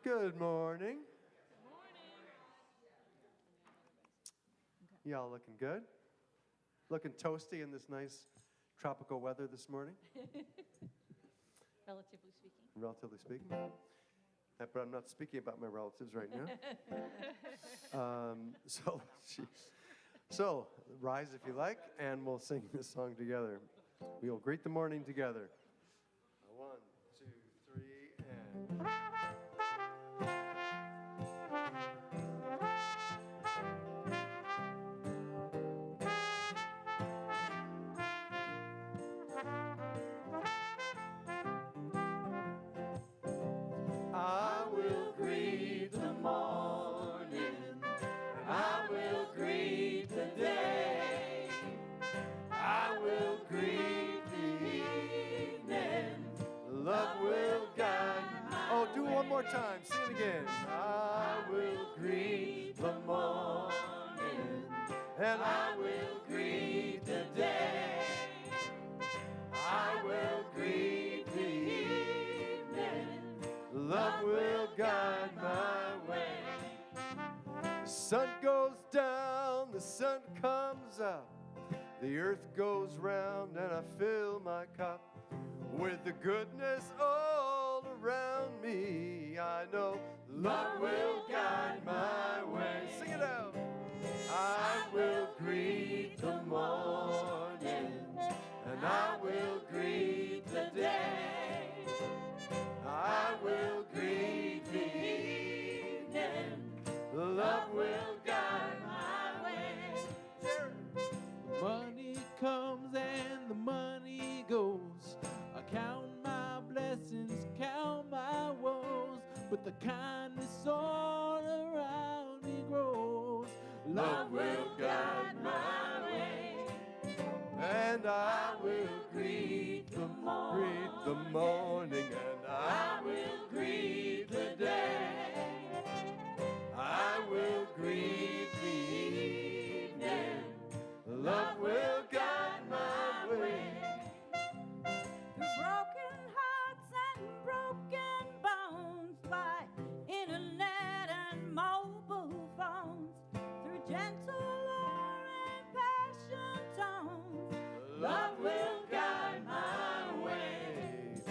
Good morning. Good morning. Y'all looking good? Looking toasty in this nice tropical weather this morning? Relatively speaking. Relatively speaking. But I'm not speaking about my relatives right now. So, rise if you like, and we'll sing this song together. We will greet the morning together. 1, 2, 3, and... I will greet the morning, and I will greet the day. I will greet the evening, love will guide. Oh, do it one more time, sing it again. I will greet the morning, and I will greet the day. I will greet the evening, love will guide my way. The sun goes down, the sun comes up, the earth goes round, and I fill my cup with the goodness all around me. I know love will guide my way. Sing it out. I will greet the morning, and I will greet the day. I will greet the evening, love will guide my way. Money comes and the money goes. I count my blessings, count my woes, but the kindness all around me grows. Love will guide my way, and I will greet the morning, and I will greet the day. I will greet the evening, love will guide my way. Through broken hearts and broken bones, by internet and mobile phones, through gentle or impassioned tones, love will guide my way.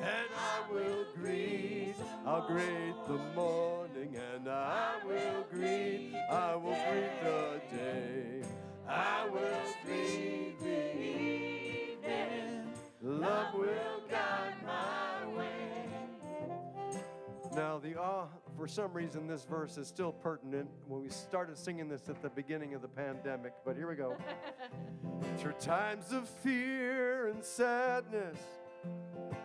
And I'll greet the morning, and I will greet the day. I will greet the evening, love will guide my way. Now, for some reason, this verse is still pertinent when we started singing this at the beginning of the pandemic, but here we go. Through times of fear and sadness,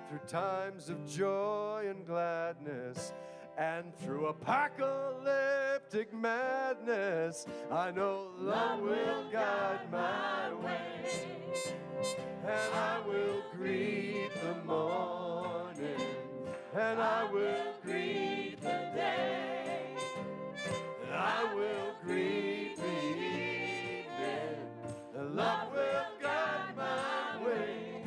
through times of joy and gladness, and through apocalyptic madness, I know love will guide my way. And I will greet the morning, and I will greet the day. And I will greet the evening, and love will guide my way.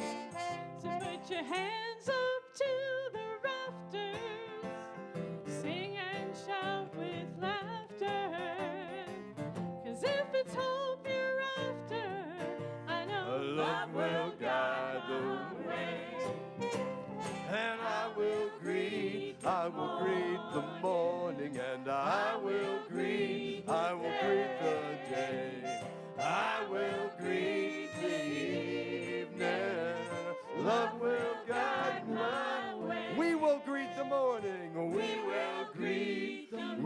So put your hands up to the rafters, sing and shout with laughter. 'Cause if it's hope you're after, I know love will guide the way. And I will greet the morning, and I will greet the day. I will greet the evening, love will guide my way. We will greet the morning, we will greet the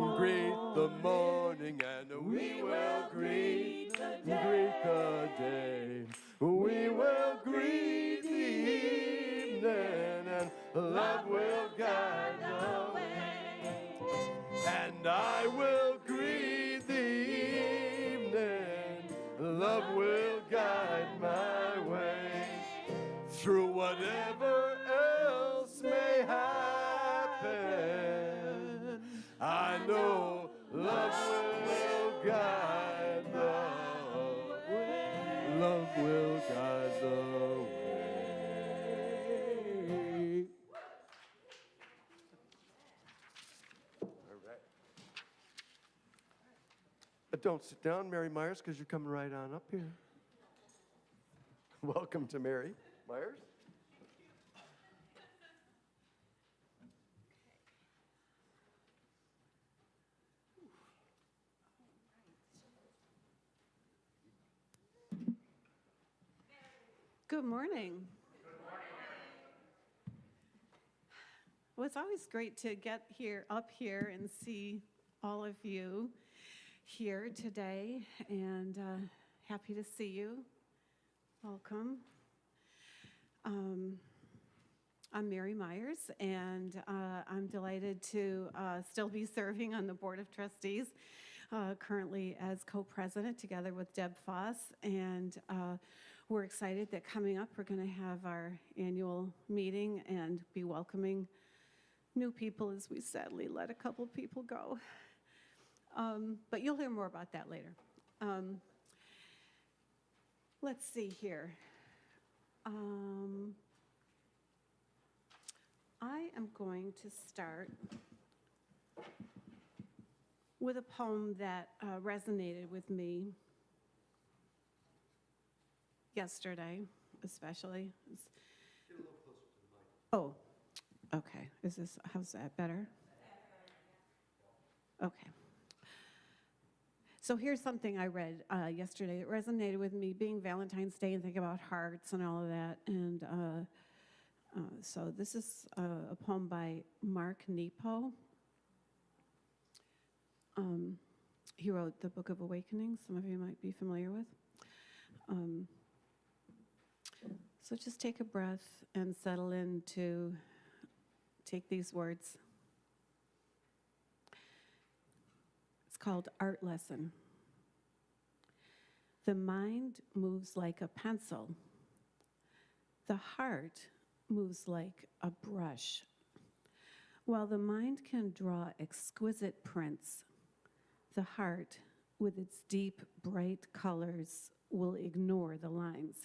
morning, and we will greet the day. We will greet the evening, and love will guide the way. And I will greet the evening, love will guide my way. Through whatever else may happen, I know love will guide the way. Love will guide the way. Don't sit down, Mary Myers, because you're coming right on up here. Welcome to Mary Myers. Good morning. Well, it's always great to get up here and see all of you here today, and happy to see you. Welcome. I'm Mary Myers, and I'm delighted to still be serving on the Board of Trustees, currently as co-president together with Deb Foss, and we're excited that coming up we're going to have our annual meeting and be welcoming new people as we sadly let a couple people go. But you'll hear more about that later. Let's see here. I am going to start with a poem that resonated with me yesterday, especially. Get a little closer to the mic. Oh, okay. How's that better? Okay. So here's something I read yesterday that resonated with me, being Valentine's Day and think about hearts and all of that. And so this is a poem by Mark Nepo. He wrote the Book of Awakening, some of you might be familiar with. So just take a breath and settle in to take these words. It's called Art Lesson. The mind moves like a pencil. The heart moves like a brush. While the mind can draw exquisite prints, the heart, with its deep, bright colors, will ignore the lines.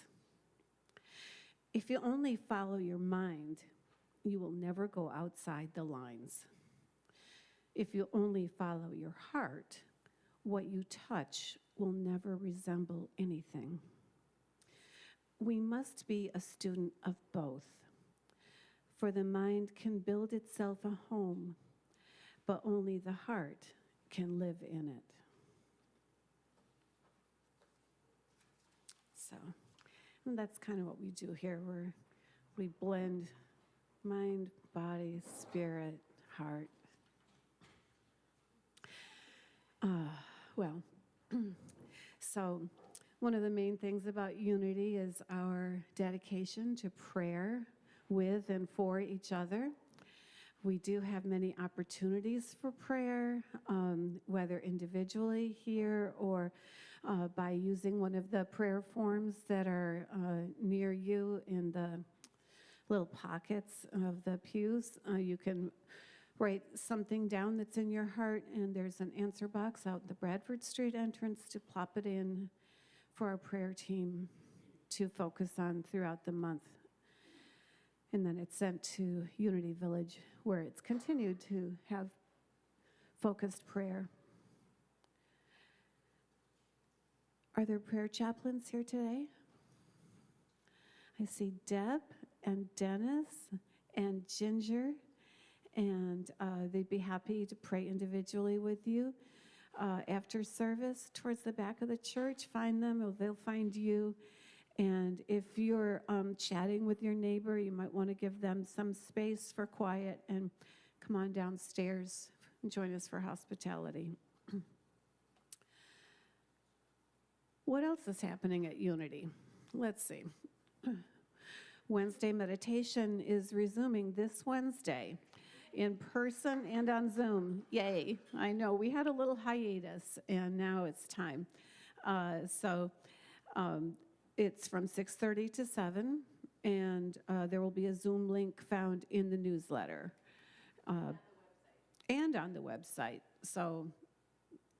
If you only follow your mind, you will never go outside the lines. If you only follow your heart, what you touch will never resemble anything. We must be a student of both, for the mind can build itself a home, but only the heart can live in it. So, and that's kind of what we do here. We blend mind, body, spirit, heart. So one of the main things about Unity is our dedication to prayer with and for each other. We do have many opportunities for prayer, whether individually here or by using one of the prayer forms that are near you in the little pockets of the pews. You can write something down that's in your heart, and there's an answer box out the Bradford Street entrance to plop it in for our prayer team to focus on throughout the month. And then it's sent to Unity Village, where it's continued to have focused prayer. Are there prayer chaplains here today? I see Deb and Dennis and Ginger, and they'd be happy to pray individually with you. After service, towards the back of the church, find them, or they'll find you. And if you're chatting with your neighbor, you might want to give them some space for quiet and come on downstairs and join us for hospitality. What else is happening at Unity? Let's see. Wednesday meditation is resuming this Wednesday in person and on Zoom. Yay. I know we had a little hiatus and now it's time. It's from 6:30 to 7, and there will be a Zoom link found in the newsletter and on the website. So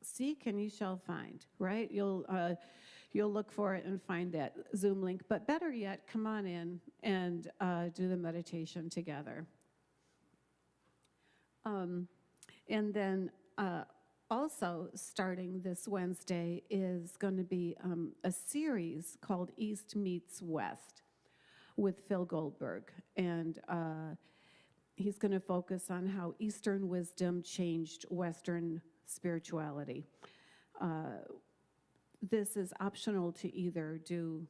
seek and you shall find, right? You'll look for it and find that Zoom link. But better yet, come on in and do the meditation together. And then Also, starting this Wednesday is going to be a series called East Meets West with Phil Goldberg. And he's going to focus on how Eastern wisdom changed Western spirituality. This is optional to either do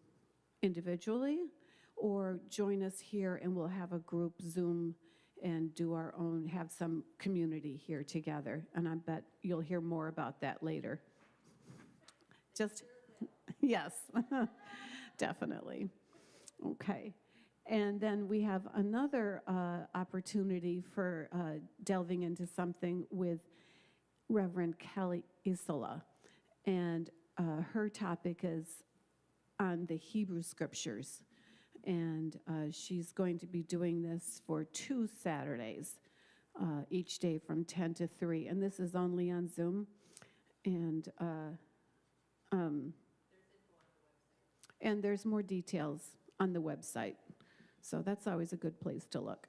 individually or join us here, and we'll have a group Zoom and do our own, have some community here together. And I bet you'll hear more about that later. Just, yes, definitely. Okay. And then we have another opportunity for delving into something with Reverend Kelly Isola. And her topic is on the Hebrew Scriptures. And she's going to be doing this for 2 Saturdays, each day from 10 to 3. And this is only on Zoom. And there's more details on the website. So that's always a good place to look.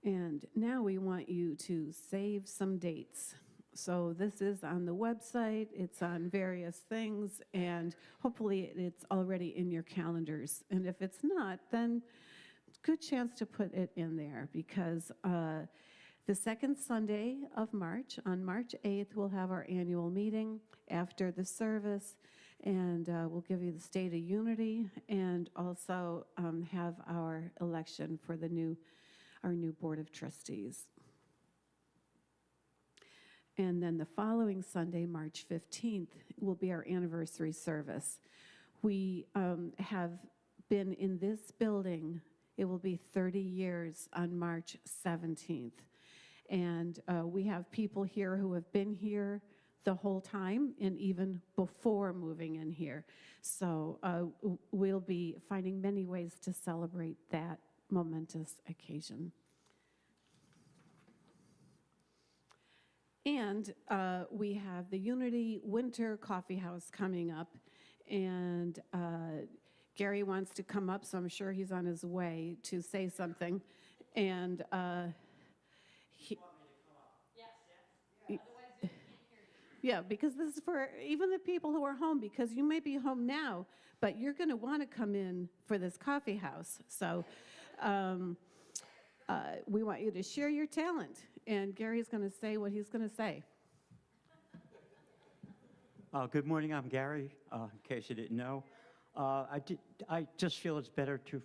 And now we want you to save some dates. So this is on the website, it's on various things, and hopefully it's already in your calendars. And if it's not, then good chance to put it in there, because the second Sunday of March, on March 8th, we'll have our annual meeting after the service, and we'll give you the State of Unity, and also have our election for our new Board of Trustees. And then the following Sunday, March 15th, will be our anniversary service. We have been in this building, it will be 30 years on March 17th. And we have people here who have been here the whole time and even before moving in here. So we'll be finding many ways to celebrate that momentous occasion. And we have the Unity Winter Coffee House coming up, and Gary wants to come up, so I'm sure he's on his way to say something. And yeah, because this is for even the people who are home, because you may be home now, but you're going to want to come in for this coffee house. So we want you to share your talent. And Gary's going to say what he's going to say. Good morning, I'm Gary, in case you didn't know. I just feel it's better to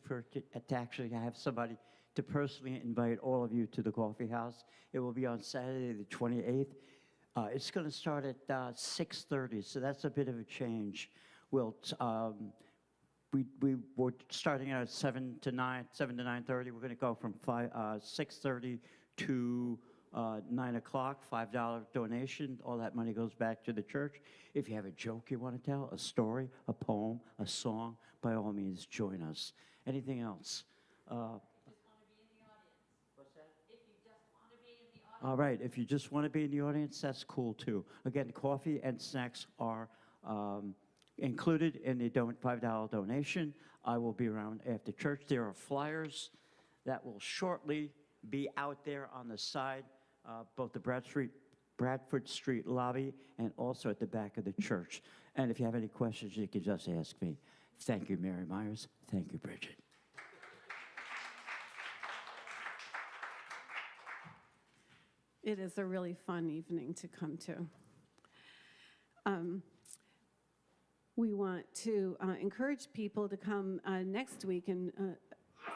actually have somebody to personally invite all of you to the coffee house. It will be on Saturday the 28th. It's going to start at 6:30, so that's a bit of a change. We're starting out at 7 to 9:30. We're going to go from 6:30 to 9 o'clock, $5 donation. All that money goes back to the church. If you have a joke you want to tell, a story, a poem, a song, by all means, join us. Anything else? All right, if you just want to be in the audience, that's cool too. Again, coffee and snacks are included in the $5 donation. I will be around after church. There are flyers that will shortly be out there on the side, both the Bradford Street lobby and also at the back of the church. And if you have any questions, you can just ask me. Thank you, Mary Myers. Thank you, Bridget. It is a really fun evening to come to. We want to encourage people to come next week, and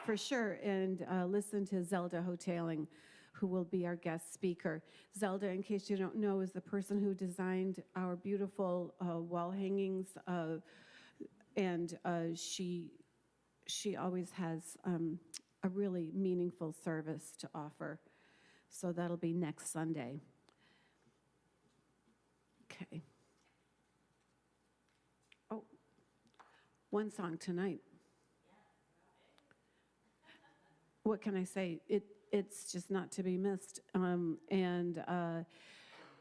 for sure, and listen to Zelda Hoteling, who will be our guest speaker. Zelda, in case you don't know, is the person who designed our beautiful wall hangings, and she always has a really meaningful service to offer. So that'll be next Sunday. Okay. Oh, one song tonight. What can I say? It's just not to be missed. And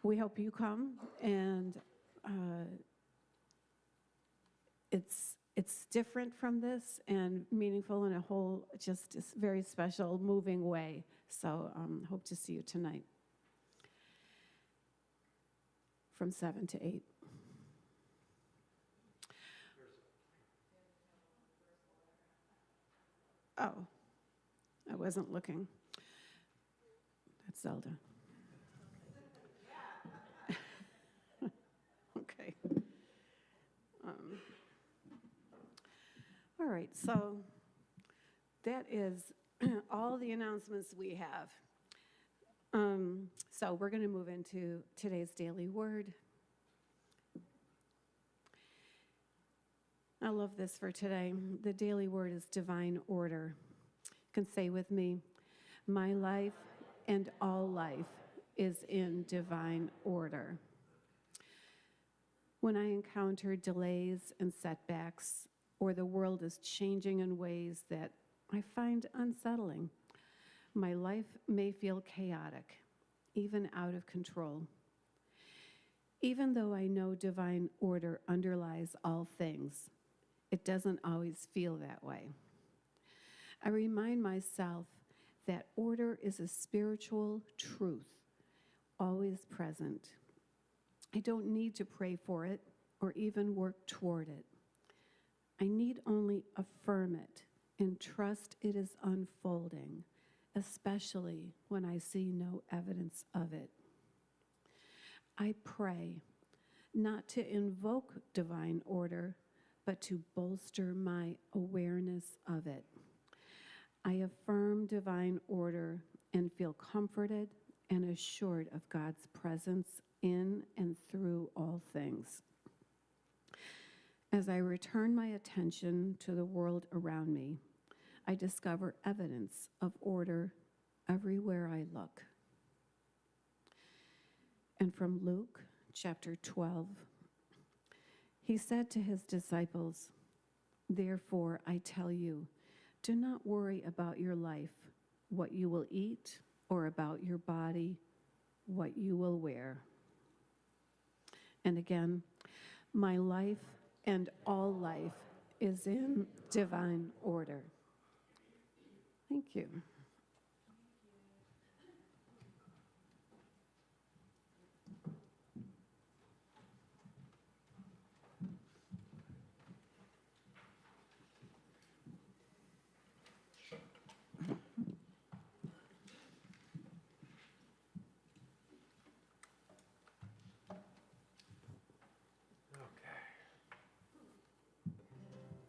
we hope you come. And it's different from this and meaningful in a whole, just a very special, moving way. So hope to see you tonight. from 7 to 8. Oh, I wasn't looking. That's Zelda. Okay. All right, so that is all the announcements we have. So we're going to move into today's daily word. I love this for today. The daily word is divine order. You can say with me, my life and all life is in divine order. When I encounter delays and setbacks, or the world is changing in ways that I find unsettling, my life may feel chaotic, even out of control. Even though I know divine order underlies all things, it doesn't always feel that way. I remind myself that order is a spiritual truth, always present. I don't need to pray for it or even work toward it. I need only affirm it and trust it is unfolding, especially when I see no evidence of it. I pray not to invoke divine order, but to bolster my awareness of it. I affirm divine order and feel comforted and assured of God's presence in and through all things. As I return my attention to the world around me, I discover evidence of order everywhere I look. And from Luke chapter 12, he said to his disciples, "Therefore I tell you, do not worry about your life, what you will eat, or about your body, what you will wear." And again, my life and all life is in divine order. Thank you.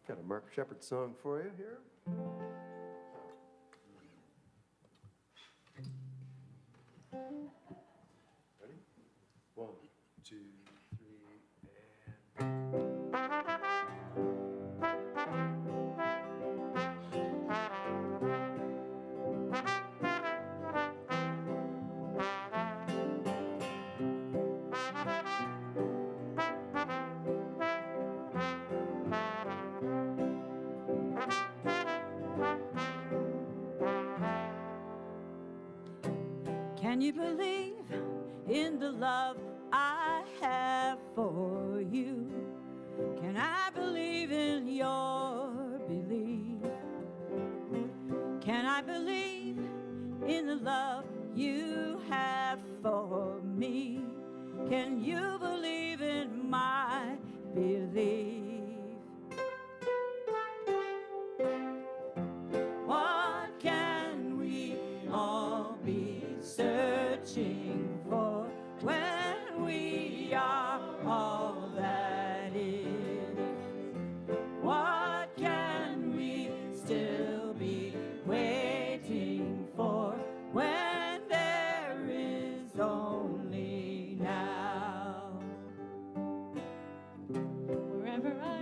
Got a Mark Shepard song for you here. Ready? 1, 2, 3, Can you believe in the love I have for you? Can I believe in your belief? Can I believe in the love you have for me? Can you believe in my belief? What can we all be searching for when we are all that is? What can we still be waiting for when there is only now? Wherever I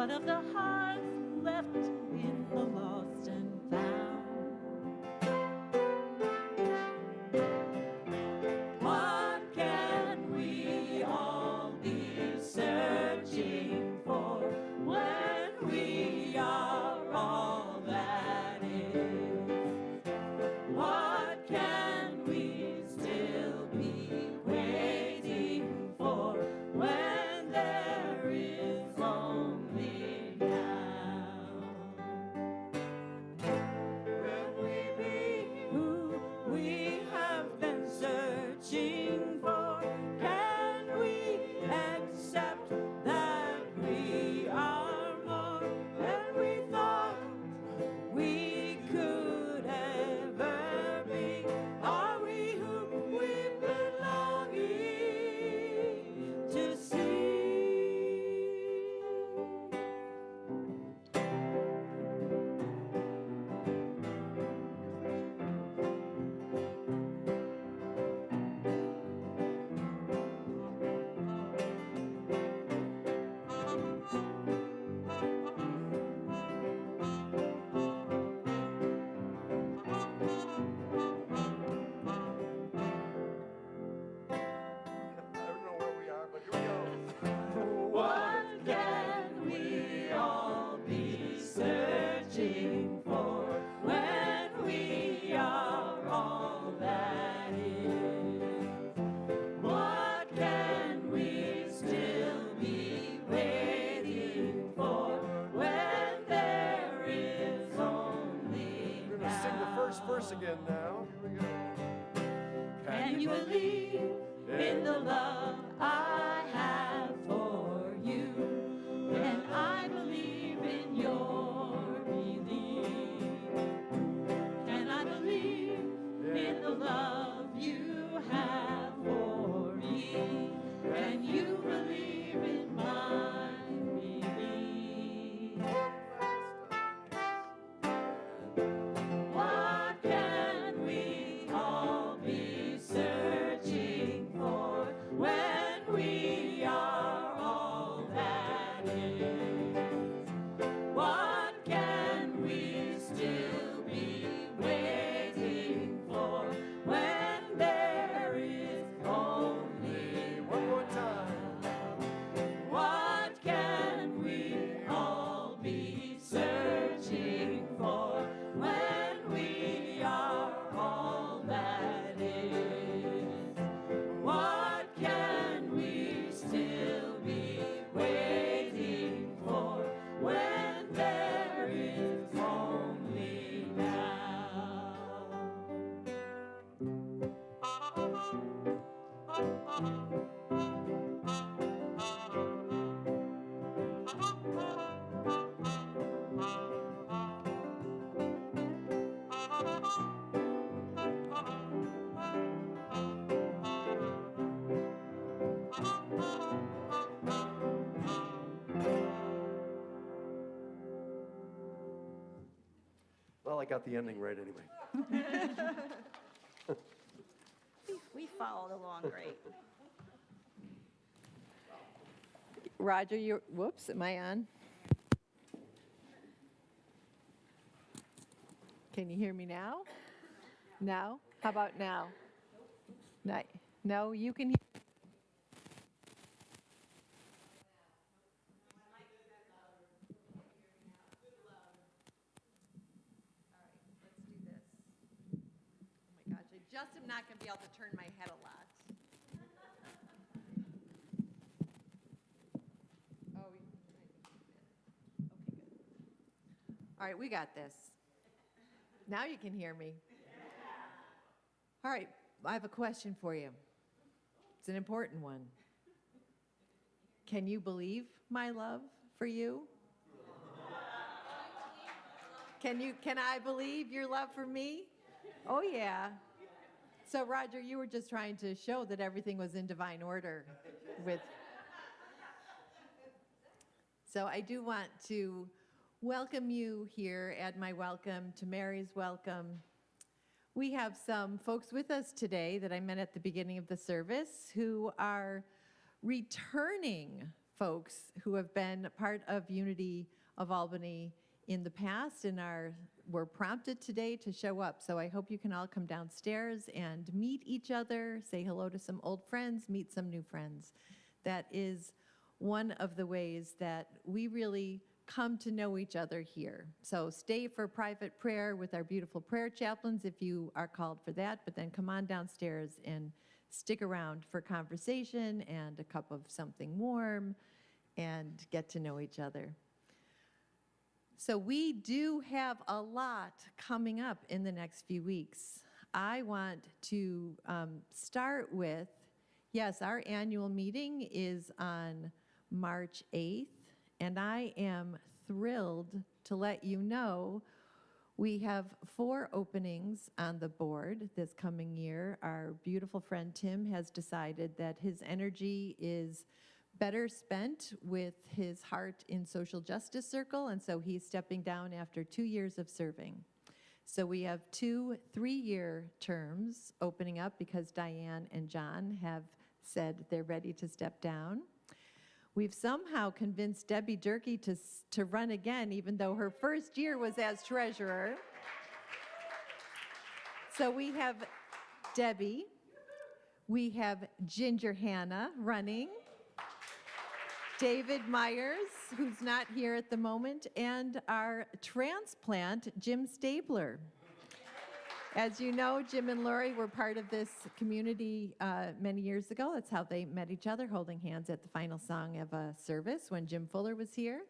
What of the hearts left in the lost and found? What can we all be searching for when we are all that is? What can we still be waiting for when there is only now? Will we be who we have been searching for? Can we accept that we are more than we thought we could ever be? Are we who we've been longing to see? I don't know where we are, but here we go. What can we all be searching for when we are all that is? What can we still be waiting for when there is only We're going to sing the now? first verse again now. Here we go. Can you believe in the love I have for you? Can I believe in your belief? Can I believe in the love you have for me? Can you believe in my belief? What can we all be searching for when we are all that is? What can we still be waiting for when there is only One more time. what can we all be searching for when we are all that is? What can we still be waiting for when there is only now? Well, I got the ending right anyway. We followed along great. Roger, you're, whoops, am I on? Can you hear me now? Now? How about now? No, you can hear. Oh my gosh, I just am not going to be able to turn my head a lot. Oh, okay, good. All right, we got this. Now you can hear me. All right, I have a question for you. It's an important one. Can you believe my love for you? Can I believe your love for me? Oh yeah. So Roger, you were just trying to show that everything was in divine order with. So I do want to welcome you here, add my welcome to Mary's welcome. We have some folks with us today that I met at the beginning of the service who are returning folks who have been part of Unity of Albany in the past and were prompted today to show up. So I hope you can all come downstairs and meet each other, say hello to some old friends, meet some new friends. That is one of the ways that we really come to know each other here. So stay for private prayer with our beautiful prayer chaplains if you are called for that, but then come on downstairs and stick around for conversation and a cup of something warm and get to know each other. So we do have a lot coming up in the next few weeks. I want to start with, yes, our annual meeting is on March 8th, and I am thrilled to let you know we have 4 openings on the board this coming year. Our beautiful friend Tim has decided that his energy is better spent with his heart in social justice circle, and so he's stepping down after 2 years of serving. So we have 2 3-year terms opening up because Diane and John have said they're ready to step down. We've somehow convinced Debbie Durkee to run again, even though her first year was as treasurer. So we have Debbie, we have Ginger Hannah running, David Myers, who's not here at the moment, and our transplant, Jim Stabler. As you know, Jim and Lori were part of this community many years ago. That's how they met each other, holding hands at the final song of a service when Jim Fuller was here.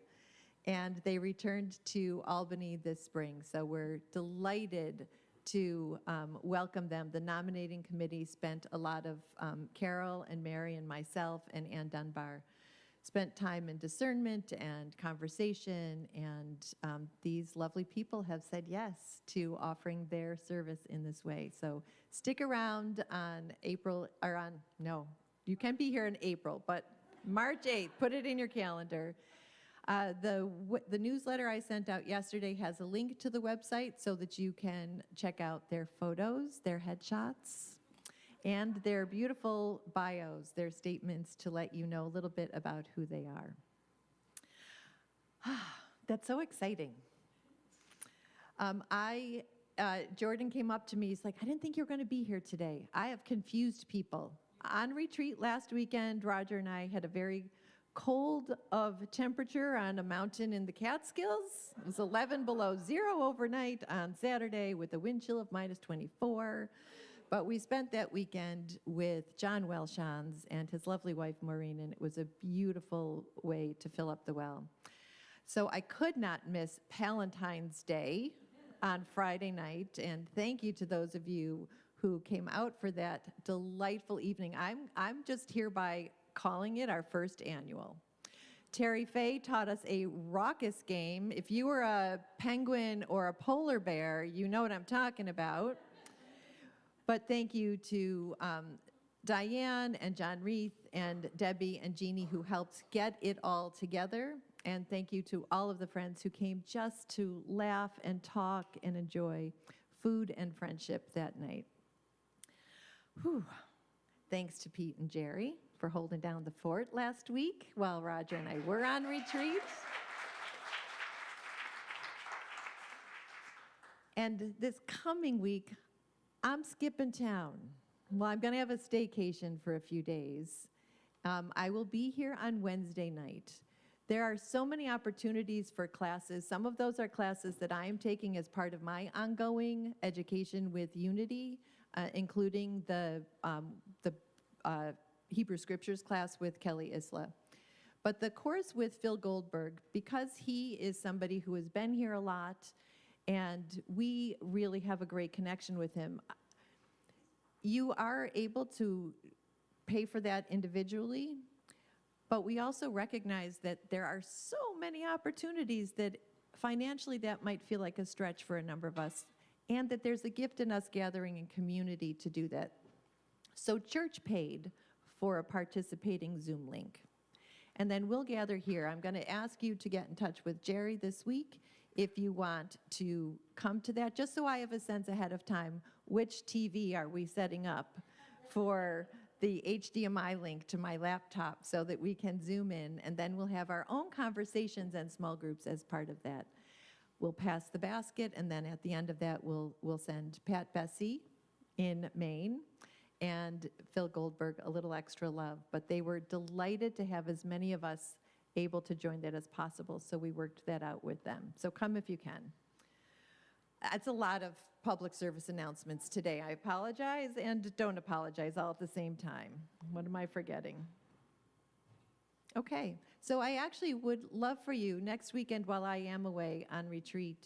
And they returned to Albany this spring. So we're delighted to welcome them. The nominating committee spent a lot of, Carol and Mary and myself and Ann Dunbar spent time in discernment and conversation, and these lovely people have said yes to offering their service in this way. So stick around on you can be here in April, but March 8th, put it in your calendar. The newsletter I sent out yesterday has a link to the website so that you can check out their photos, their headshots, and their beautiful bios, their statements to let you know a little bit about who they are. That's so exciting. Jordan came up to me, he's like, I didn't think you were going to be here today. I have confused people. On retreat last weekend, Roger and I had a very cold of temperature on a mountain in the Catskills. It was 11 below zero overnight on Saturday with a wind chill of -24. But we spent that weekend with John Welshans and his lovely wife, Maureen, and it was a beautiful way to fill up the well. So I could not miss Palentine's Day on Friday night, and thank you to those of you who came out for that delightful evening. I'm just hereby calling it our first annual. Terry Fay taught us a raucous game. If you were a penguin or a polar bear, you know what I'm talking about. But thank you to Diane and John Reith and Debbie and Jeannie who helped get it all together. And thank you to all of the friends who came just to laugh and talk and enjoy food and friendship that night. Whew. Thanks to Pete and Jerry for holding down the fort last week while Roger and I were on retreat. And this coming week, I'm skipping town. Well, I'm going to have a staycation for a few days. I will be here on Wednesday night. There are so many opportunities for classes. Some of those are classes that I am taking as part of my ongoing education with Unity, including the Hebrew Scriptures class with Kelly Isla. But the course with Phil Goldberg, because he is somebody who has been here a lot, and we really have a great connection with him. You are able to pay for that individually, but we also recognize that there are so many opportunities that financially that might feel like a stretch for a number of us, and that there's a gift in us gathering in community to do that. So church paid for a participating Zoom link. And then we'll gather here. I'm going to ask you to get in touch with Jerry this week if you want to come to that, just so I have a sense ahead of time, which TV are we setting up for the HDMI link to my laptop so that we can Zoom in, and then we'll have our own conversations and small groups as part of that. We'll pass the basket, and then at the end of that, we'll send Pat Bessie in Maine and Phil Goldberg a little extra love. But they were delighted to have as many of us able to join that as possible, so we worked that out with them. So come if you can. That's a lot of public service announcements today. I apologize and don't apologize all at the same time. What am I forgetting? Okay, so I actually would love for you next weekend while I am away on retreat,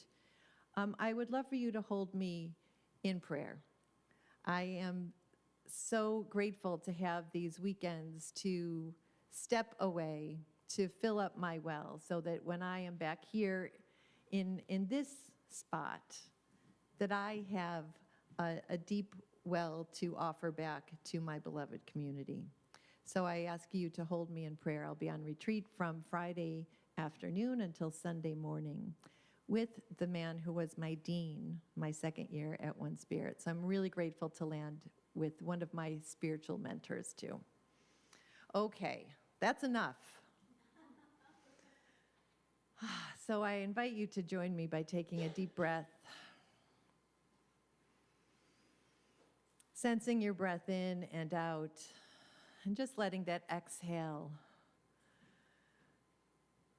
I would love for you to hold me in prayer. I am so grateful to have these weekends to step away, to fill up my well, so that when I am back here in this spot, that I have a deep well to offer back to my beloved community. So I ask you to hold me in prayer. I'll be on retreat from Friday afternoon until Sunday morning with the man who was my dean my second year at One Spirit. So I'm really grateful to land with one of my spiritual mentors too. Okay, that's enough. So I invite you to join me by taking a deep breath, sensing your breath in and out, and just letting that exhale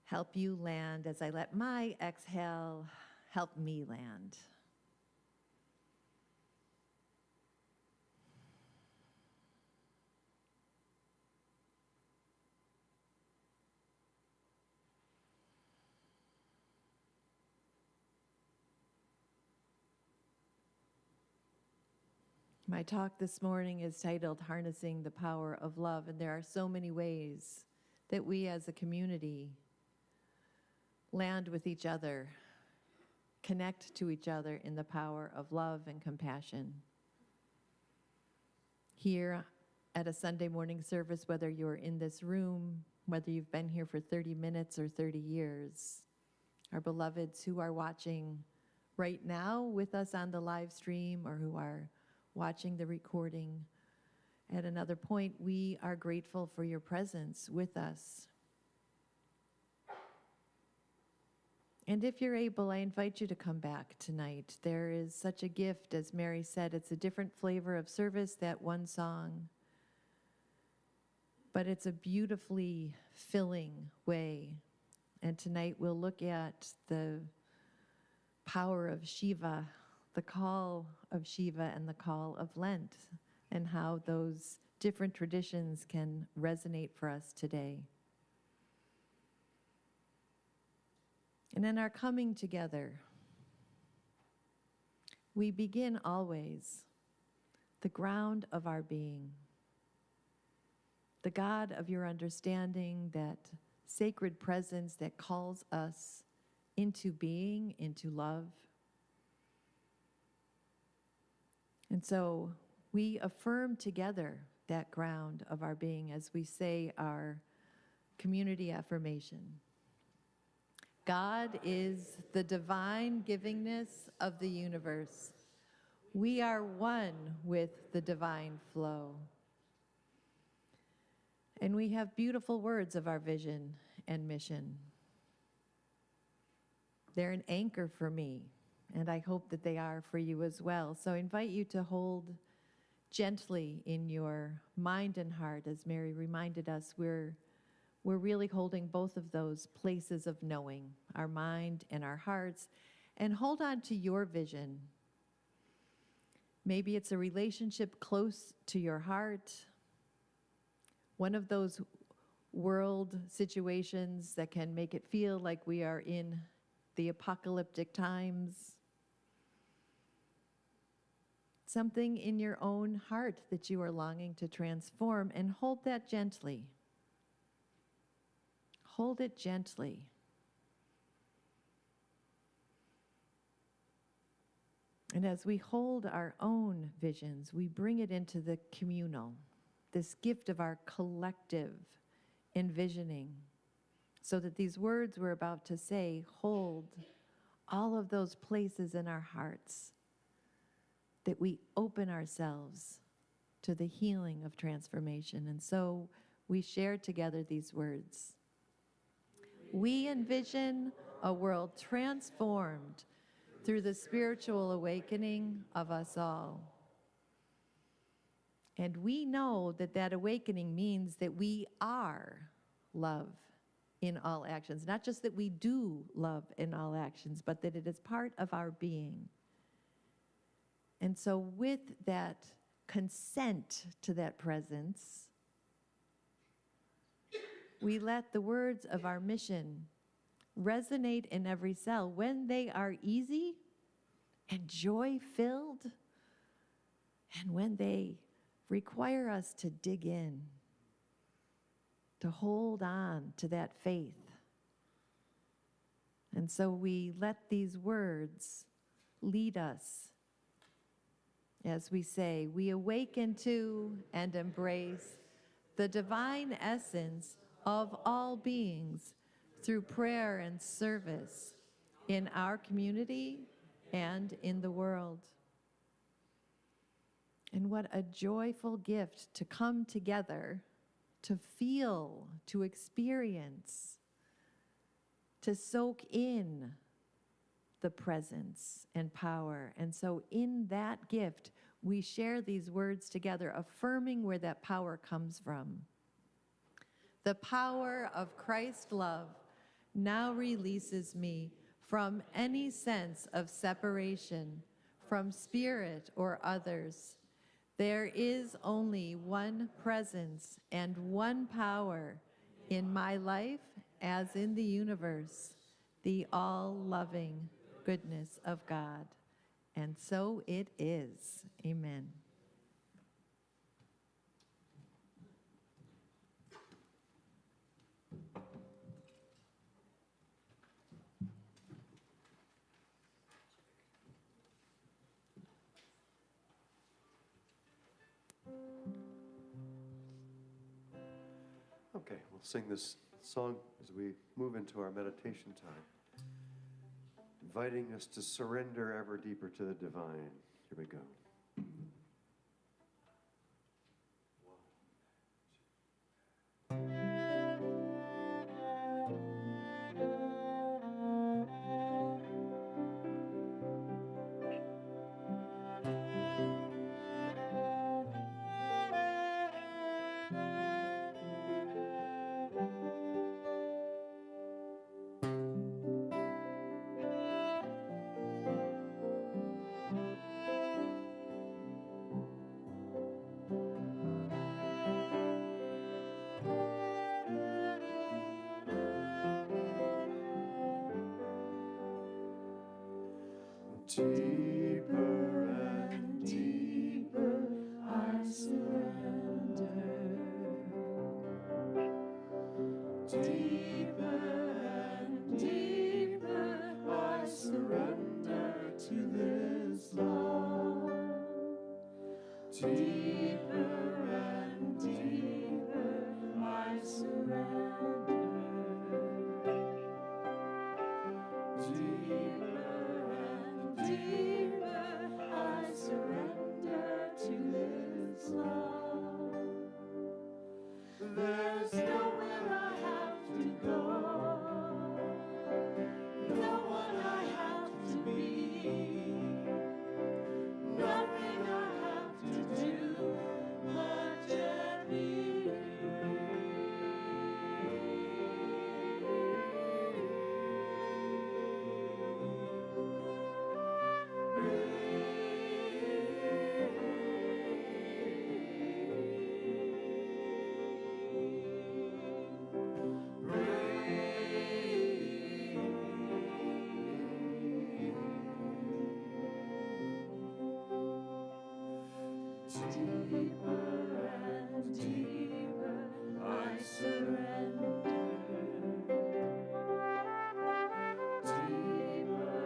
help you land as I let my exhale help me land. My talk this morning is titled Harnessing the Power of Love, and there are so many ways that we as a community land with each other, connect to each other in the power of love and compassion. Here at a Sunday morning service, whether you're in this room, whether you've been here for 30 minutes or 30 years, our beloveds who are watching right now with us on the live stream or who are watching the recording at another point, we are grateful for your presence with us. And if you're able, I invite you to come back tonight. There is such a gift, as Mary said, it's a different flavor of service, that one song, but it's a beautifully filling way. And tonight we'll look at the power of Shiva, the call of Shiva and the call of Lent, and how those different traditions can resonate for us today. And in our coming together, we begin always the ground of our being, the God of your understanding, that sacred presence that calls us into being, into love. And so we affirm together that ground of our being as we say our community affirmation. God is the divine givingness of the universe. We are one with the divine flow. And we have beautiful words of our vision and mission. They're an anchor for me, and I hope that they are for you as well. So I invite you to hold gently in your mind and heart, as Mary reminded us, we're really holding both of those places of knowing, our mind and our hearts, and hold on to your vision. Maybe it's a relationship close to your heart, one of those world situations that can make it feel like we are in the apocalyptic times. Something in your own heart that you are longing to transform, and hold that gently. Hold it gently. And as we hold our own visions, we bring it into the communal, this gift of our collective envisioning, so that these words we're about to say hold all of those places in our hearts that we open ourselves to the healing of transformation. And so we share together these words. We envision a world transformed through the spiritual awakening of us all. And we know that that awakening means that we are love in all actions. Not just that we do love in all actions, but that it is part of our being. And so with that consent to that presence, we let the words of our mission resonate in every cell when they are easy and joy-filled, and when they require us to dig in, to hold on to that faith. And so we let these words lead us as we say, we awaken to and embrace the divine essence of all beings through prayer and service in our community and in the world. And what a joyful gift to come together, to feel, to experience, to soak in the presence and power. And so in that gift, we share these words together, affirming where that power comes from. The power of Christ's love now releases me from any sense of separation from spirit or others. There is only one presence and one power in my life as in the universe, the all-loving goodness of God. And so it is. Amen. Okay, we'll sing this song as we move into our meditation time, inviting us to surrender ever deeper to the divine. Here we go. Deeper and deeper I surrender. Deeper and deeper I surrender to this love. Deeper and deeper I surrender. Deeper I surrender to this love. There's nowhere I have to go, no one I have to be, nothing I have to do but just be. Deeper and deeper I surrender. Deeper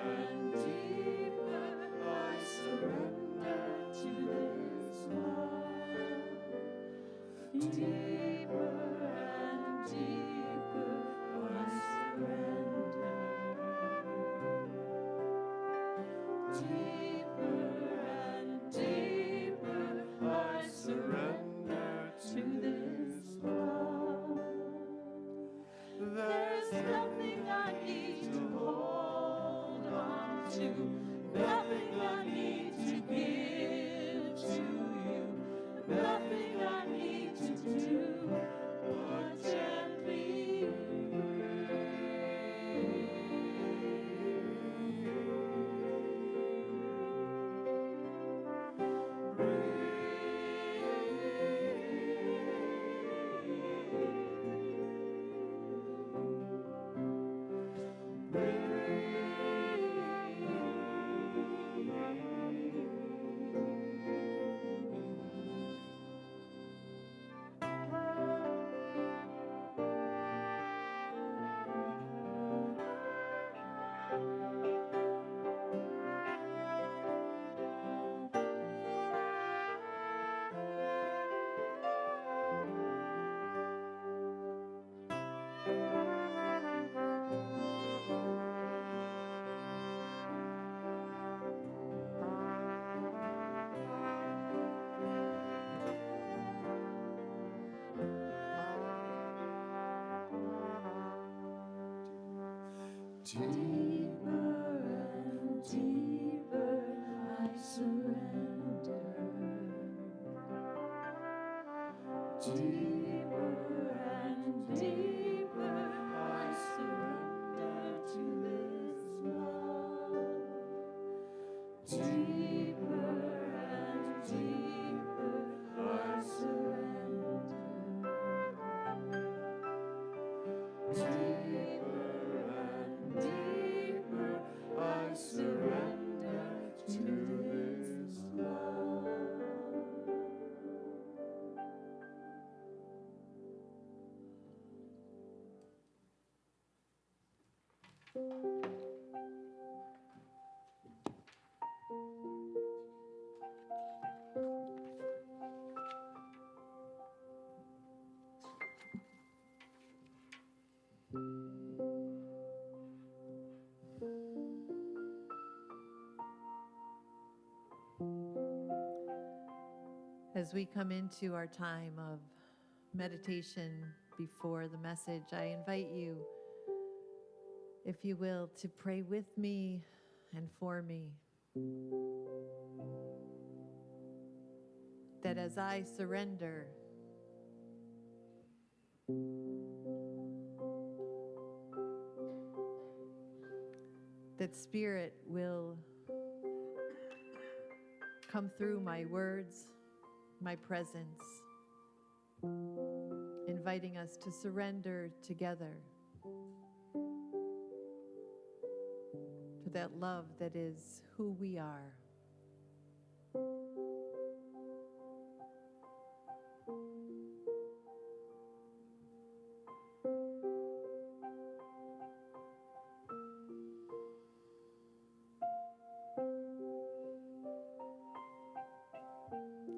and deeper I surrender to this love. Deeper and deeper I surrender. Deeper and deeper I surrender. surrender to this love. There's nothing I need to hold on to, nothing I need to give to you, nothing I need to do but gently deeper and deeper I surrender. Deeper and deeper I surrender to this love. Deeper and deeper I surrender. Deeper and deeper I surrender to this love. As we come into our time of meditation before the message, I invite you, if you will, to pray with me and for me. That as I surrender, that Spirit will come through my words, my presence, inviting us to surrender together to that love that is who we are.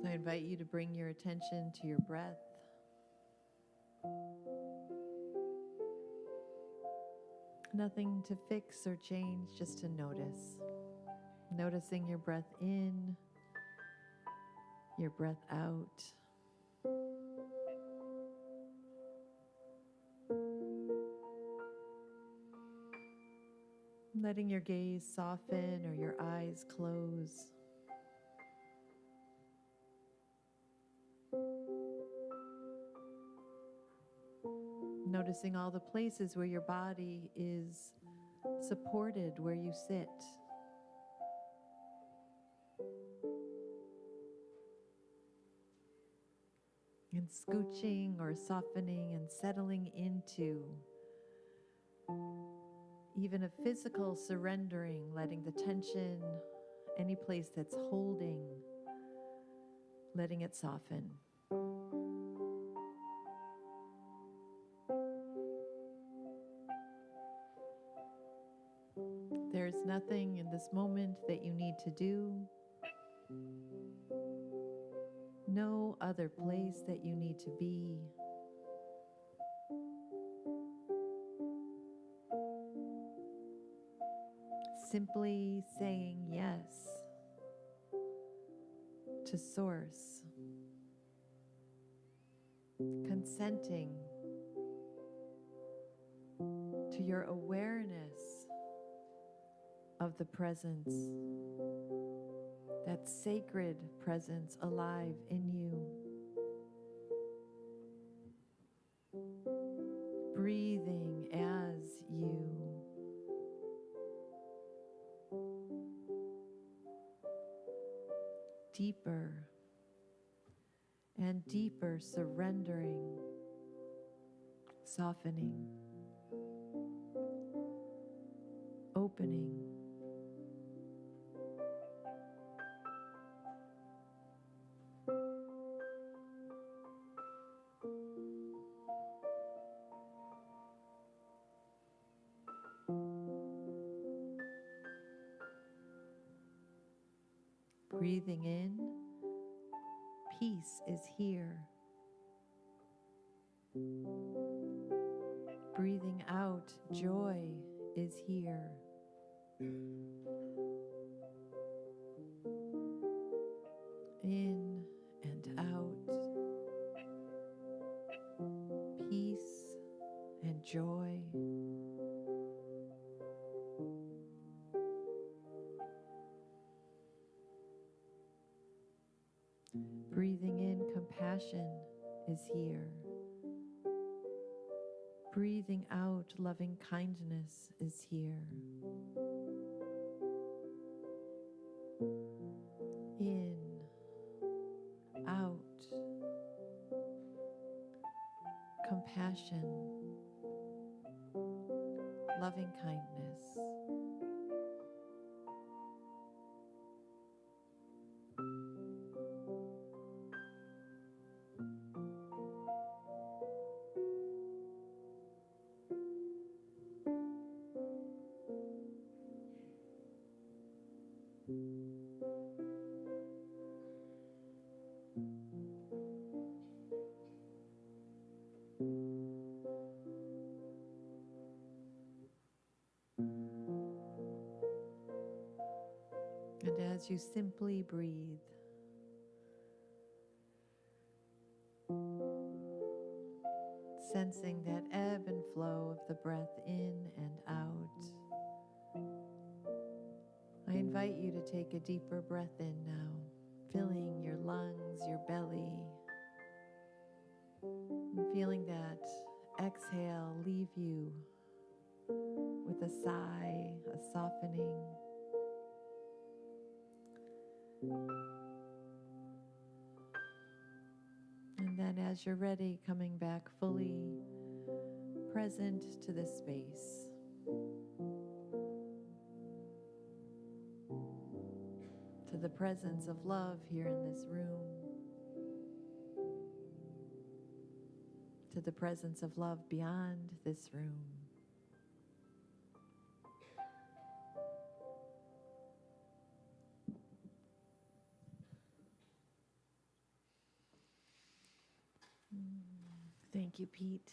I invite you to bring your attention to your breath. Nothing to fix or change, just to notice. Noticing your breath in, your breath out. Letting your gaze soften or your eyes close. Noticing all the places where your body is supported, where you sit. And scooching or softening and settling into even a physical surrendering, letting the tension, any place that's holding, letting it soften. There's nothing in this moment that you need to do. No other place that you need to be. Simply saying yes to Source, consenting to your awareness of the presence, that sacred presence alive in you. Breathing as you. Deeper and deeper surrendering, softening, opening. Breathing in, peace is here. Breathing out, joy is here. In and out, peace and joy. Breathing in, compassion is here. Breathing out, loving kindness is here. In, out, compassion, loving kindness. And as you simply breathe, sensing that ebb and flow of the breath in and out, I invite you to take a deeper breath in now, filling your lungs, your belly, and feeling that exhale leave you with a sigh, a softening. And then as you're ready, coming back fully present to this space. To the presence of love here in this room. To the presence of love beyond this room. Thank you, Pete.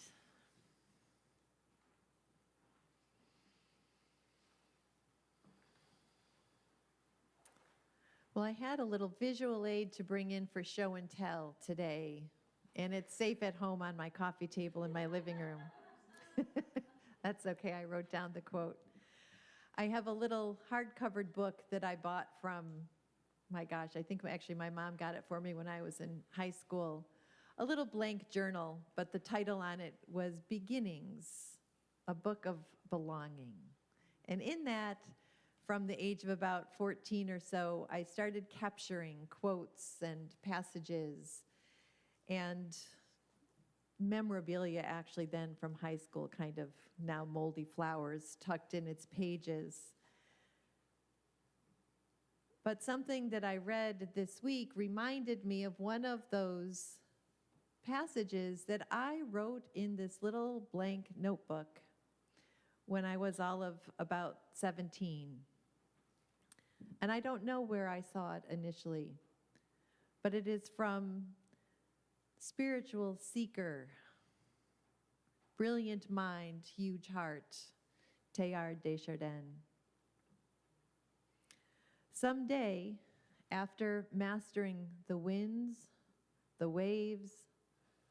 Well, I had a little visual aid to bring in for show and tell today, and it's safe at home on my coffee table in my living room. That's okay, I wrote down the quote. I have a little hard-covered book that I bought from, my gosh, I think actually my mom got it for me when I was in high school. A little blank journal, but the title on it was Beginnings, a Book of Belonging. And in that, from the age of about 14 or so, I started capturing quotes and passages and memorabilia actually then from high school, kind of now moldy flowers tucked in its pages. But something that I read this week reminded me of one of those passages that I wrote in this little blank notebook when I was all of about 17. And I don't know where I saw it initially, but it is from spiritual seeker, brilliant mind, huge heart, Teilhard de Chardin. Someday, after mastering the winds, the waves,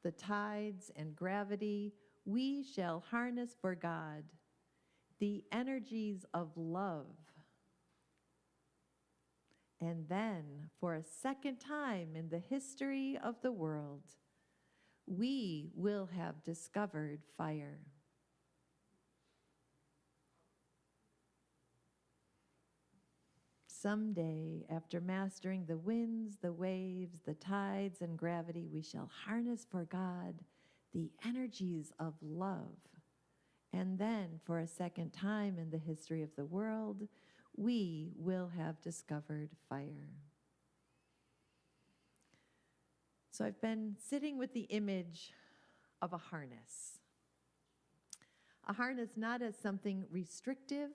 the tides and gravity, we shall harness for God the energies of love. And then, for a second time in the history of the world, we will have discovered fire. Someday, after mastering the winds, the waves, the tides, and gravity, we shall harness for God the energies of love. And then, for a second time in the history of the world, we will have discovered fire. So I've been sitting with the image of a harness. A harness not as something restrictive,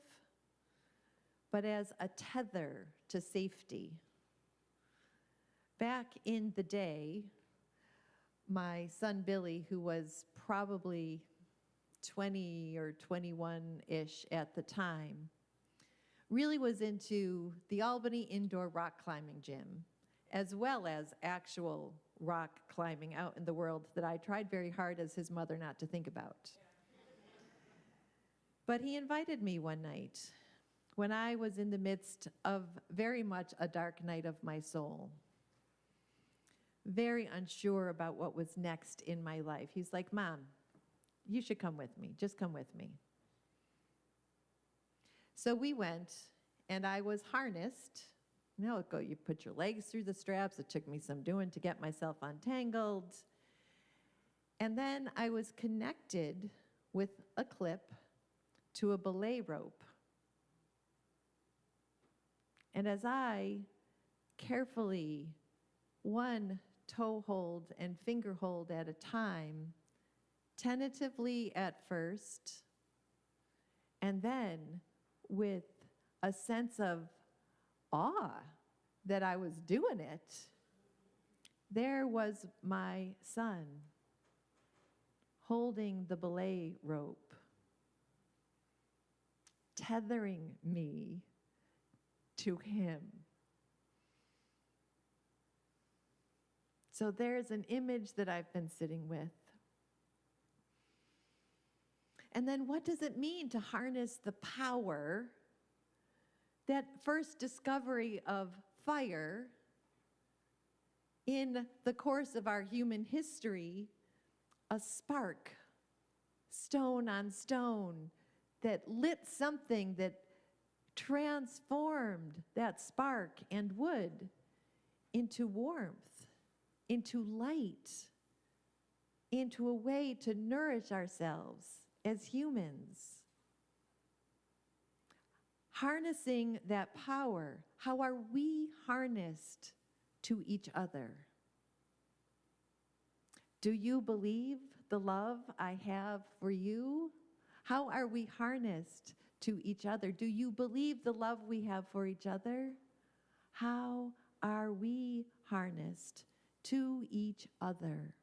but as a tether to safety. Back in the day, my son Billy, who was probably 20 or 21-ish at the time, really was into the Albany Indoor Rock Climbing Gym, as well as actual rock climbing out in the world that I tried very hard as his mother not to think about. But he invited me one night when I was in the midst of very much a dark night of my soul, very unsure about what was next in my life. He's like, "Mom, you should come with me. Just come with me." So we went, and I was harnessed. You put your legs through the straps. It took me some doing to get myself untangled. And then I was connected with a clip to a belay rope. And as I carefully, one toe hold and finger hold at a time, tentatively at first, and then with a sense of awe that I was doing it, there was my son holding the belay rope, tethering me to him. So there's an image that I've been sitting with. And then what does it mean to harness the power, that first discovery of fire in the course of our human history, a spark, stone on stone, that lit something that transformed that spark and wood into warmth, into light, into a way to nourish ourselves as humans. Harnessing that power, how are we harnessed to each other? Do you believe the love I have for you? How are we harnessed to each other? Do you believe the love we have for each other? How are we harnessed to each other?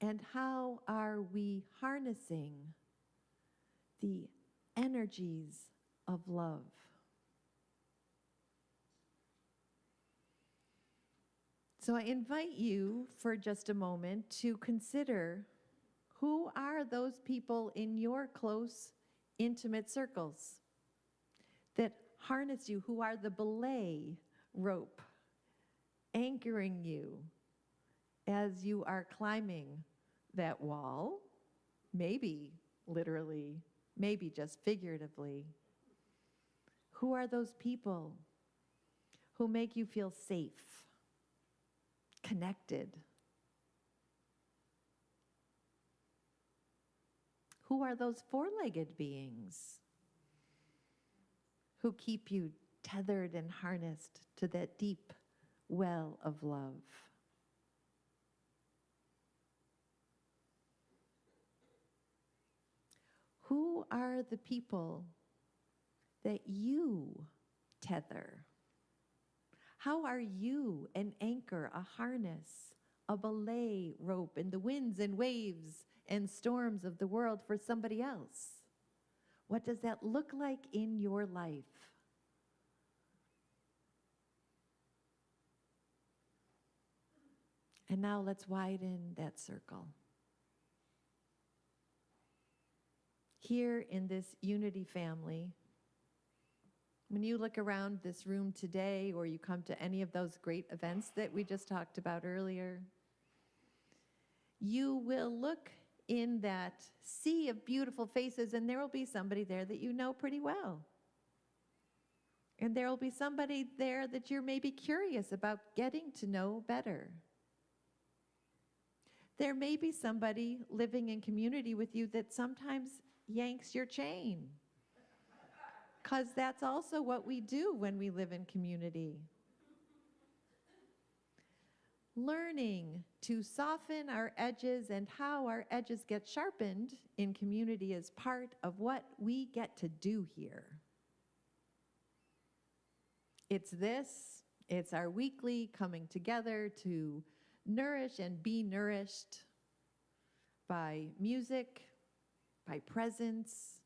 And how are we harnessing the energies of love? So I invite you for just a moment to consider, who are those people in your close, intimate circles that harness you, who are the belay rope anchoring you as you are climbing that wall, maybe literally, maybe just figuratively? Who are those people who make you feel safe, connected? Who are those four-legged beings who keep you tethered and harnessed to that deep well of love? Who are the people that you tether? How are you an anchor, a harness, a belay rope in the winds and waves and storms of the world for somebody else? What does that look like in your life? And now let's widen that circle. Here in this Unity family, when you look around this room today or you come to any of those great events that we just talked about earlier, you will look in that sea of beautiful faces and there will be somebody there that you know pretty well. And there will be somebody there that you're maybe curious about getting to know better. There may be somebody living in community with you that sometimes yanks your chain. Because that's also what we do when we live in community. Learning to soften our edges and how our edges get sharpened in community is part of what we get to do here. It's our weekly coming together to nourish and be nourished by music, by presence,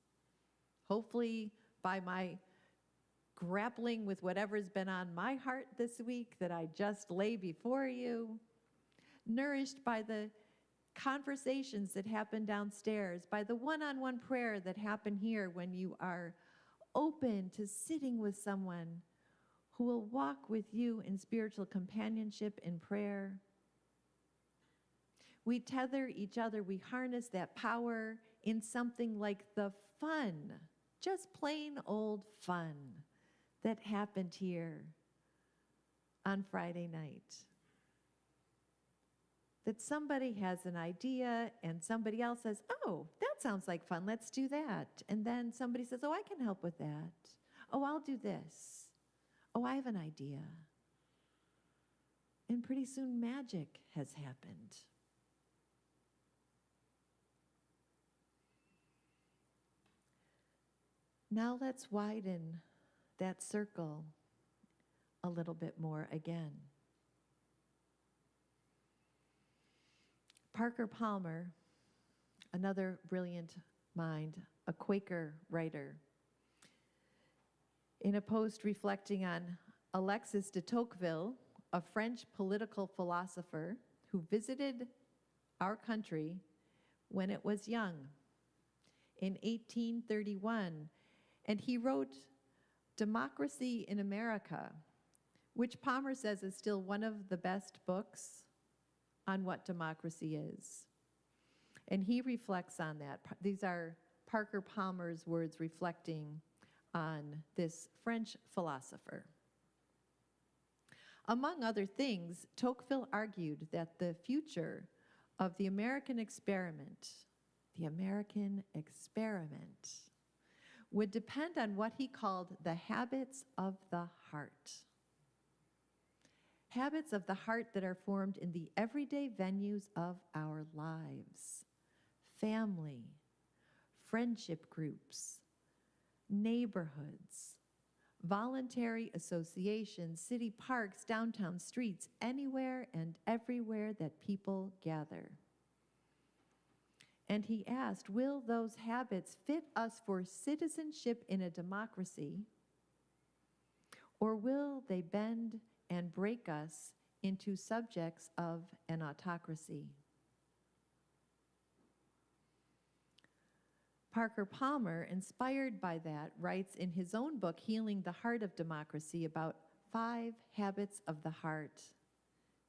hopefully by my grappling with whatever's been on my heart this week that I just lay before you, nourished by the conversations that happen downstairs, by the one-on-one prayer that happen here when you are open to sitting with someone who will walk with you in spiritual companionship in prayer. We tether each other, we harness that power in something like the fun, just plain old fun that happened here on Friday night. That somebody has an idea and somebody else says, oh, that sounds like fun, let's do that. And then somebody says, oh, I can help with that. Oh, I'll do this. Oh, I have an idea. And pretty soon magic has happened. Now let's widen that circle a little bit more again. Parker Palmer, another brilliant mind, a Quaker writer, in a post reflecting on Alexis de Tocqueville, a French political philosopher who visited our country when it was young in 1831. And he wrote Democracy in America, which Palmer says is still one of the best books on what democracy is. And he reflects on that. These are Parker Palmer's words reflecting on this French philosopher. Among other things, Tocqueville argued that the future of the American experiment would depend on what he called the habits of the heart. Habits of the heart that are formed in the everyday venues of our lives. Family, friendship groups, neighborhoods, voluntary associations, city parks, downtown streets, anywhere and everywhere that people gather. And he asked, will those habits fit us for citizenship in a democracy, or will they bend and break us into subjects of an autocracy? Parker Palmer, inspired by that, writes in his own book, Healing the Heart of Democracy, about 5 habits of the heart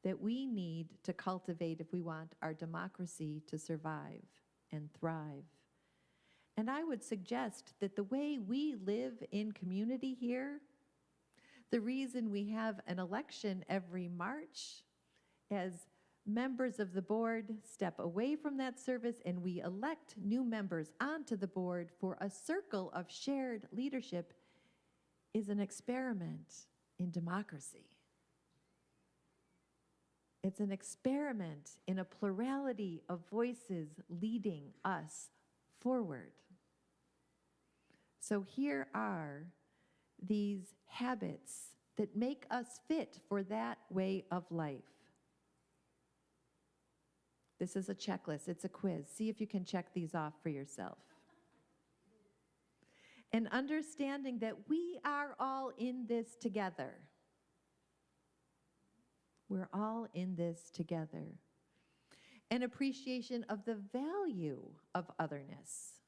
that we need to cultivate if we want our democracy to survive and thrive. And I would suggest that the way we live in community here, the reason we have an election every March, as members of the board step away from that service and we elect new members onto the board for a circle of shared leadership, is an experiment in democracy. It's an experiment in a plurality of voices leading us forward. So here are these habits that make us fit for that way of life. This is a checklist, it's a quiz. See if you can check these off for yourself. And understanding that we are all in this together. We're all in this together. An appreciation of the value of otherness,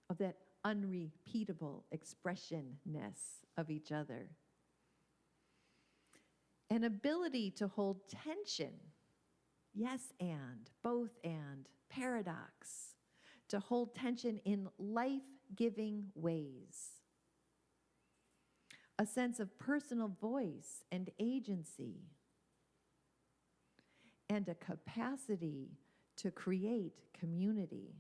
of that unrepeatable expressionness of each other. An ability to hold tension, yes and, both and, paradox, to hold tension in life-giving ways. A sense of personal voice and agency, and a capacity to create community.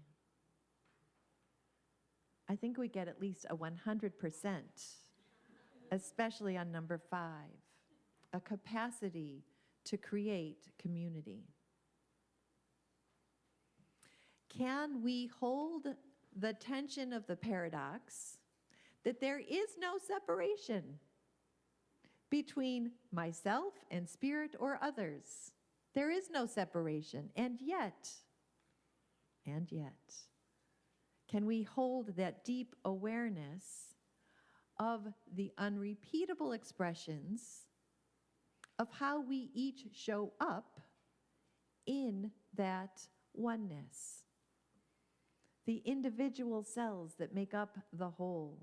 I think we get at least a 100%, especially on number 5, a capacity to create community. Can we hold the tension of the paradox that there is no separation between myself and spirit or others? There is no separation, and yet, can we hold that deep awareness of the unrepeatable expressions of how we each show up in that oneness? The individual cells that make up the whole.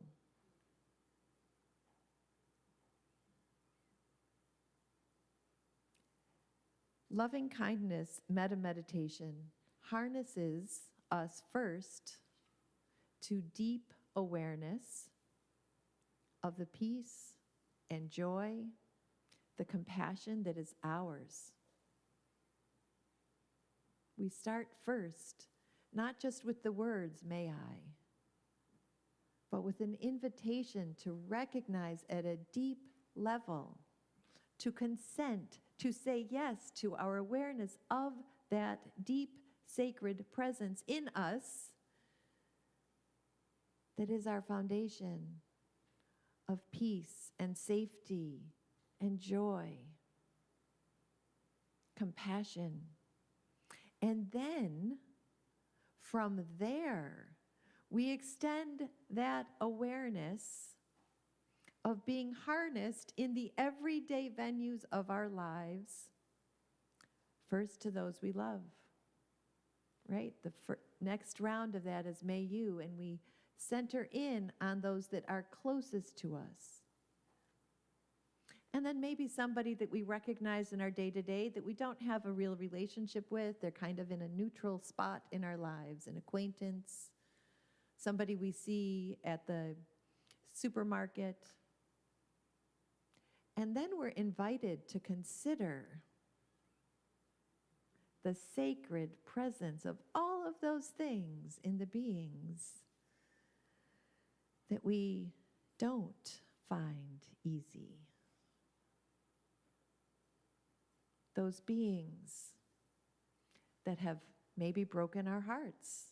Loving kindness meta-meditation harnesses us first to deep awareness of the peace and joy, the compassion that is ours. We start first, not just with the words, may I, but with an invitation to recognize at a deep level, to consent, to say yes to our awareness of that deep sacred presence in us that is our foundation of peace and safety and joy, compassion. And then from there, we extend that awareness of being harnessed in the everyday venues of our lives, first to those we love, right? The next round of that is may you, and we center in on those that are closest to us. And then maybe somebody that we recognize in our day-to-day that we don't have a real relationship with. They're kind of in a neutral spot in our lives, an acquaintance, somebody we see at the supermarket. And then we're invited to consider the sacred presence of all of those things in the beings that we don't find easy. Those beings that have maybe broken our hearts.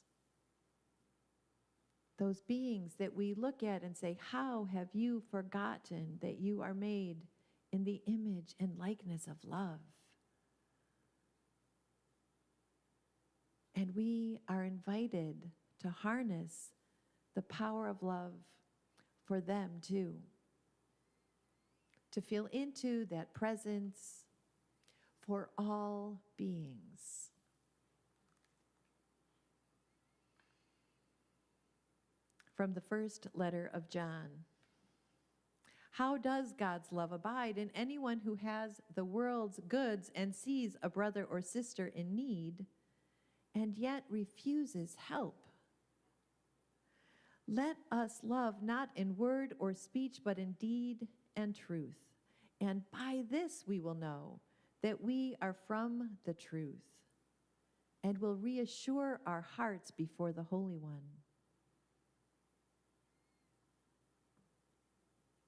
Those beings that we look at and say, how have you forgotten that you are made in the image and likeness of love? And we are invited to harness the power of love for them too. To feel into that presence for all beings. From the first letter of John. How does God's love abide in anyone who has the world's goods and sees a brother or sister in need and yet refuses help? Let us love not in word or speech, but in deed and truth. And by this we will know that we are from the truth and will reassure our hearts before the Holy One.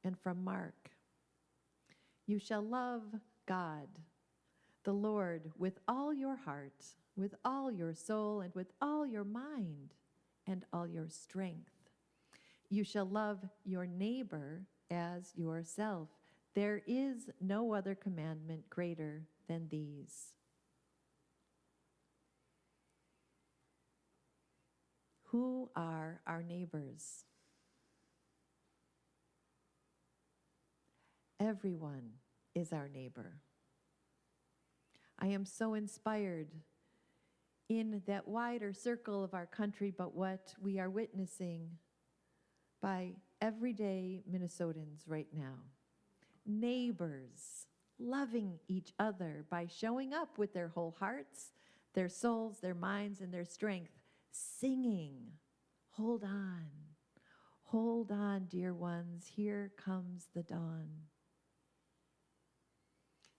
And from Mark, you shall love God, the Lord, with all your heart, with all your soul, and with all your mind, and all your strength. You shall love your neighbor as yourself. There is no other commandment greater than these. Who are our neighbors? Everyone is our neighbor. I am so inspired in that wider circle of our country, but what we are witnessing by everyday Minnesotans right now. Neighbors loving each other by showing up with their whole hearts, their souls, their minds, and their strength, singing, hold on, dear ones, here comes the dawn.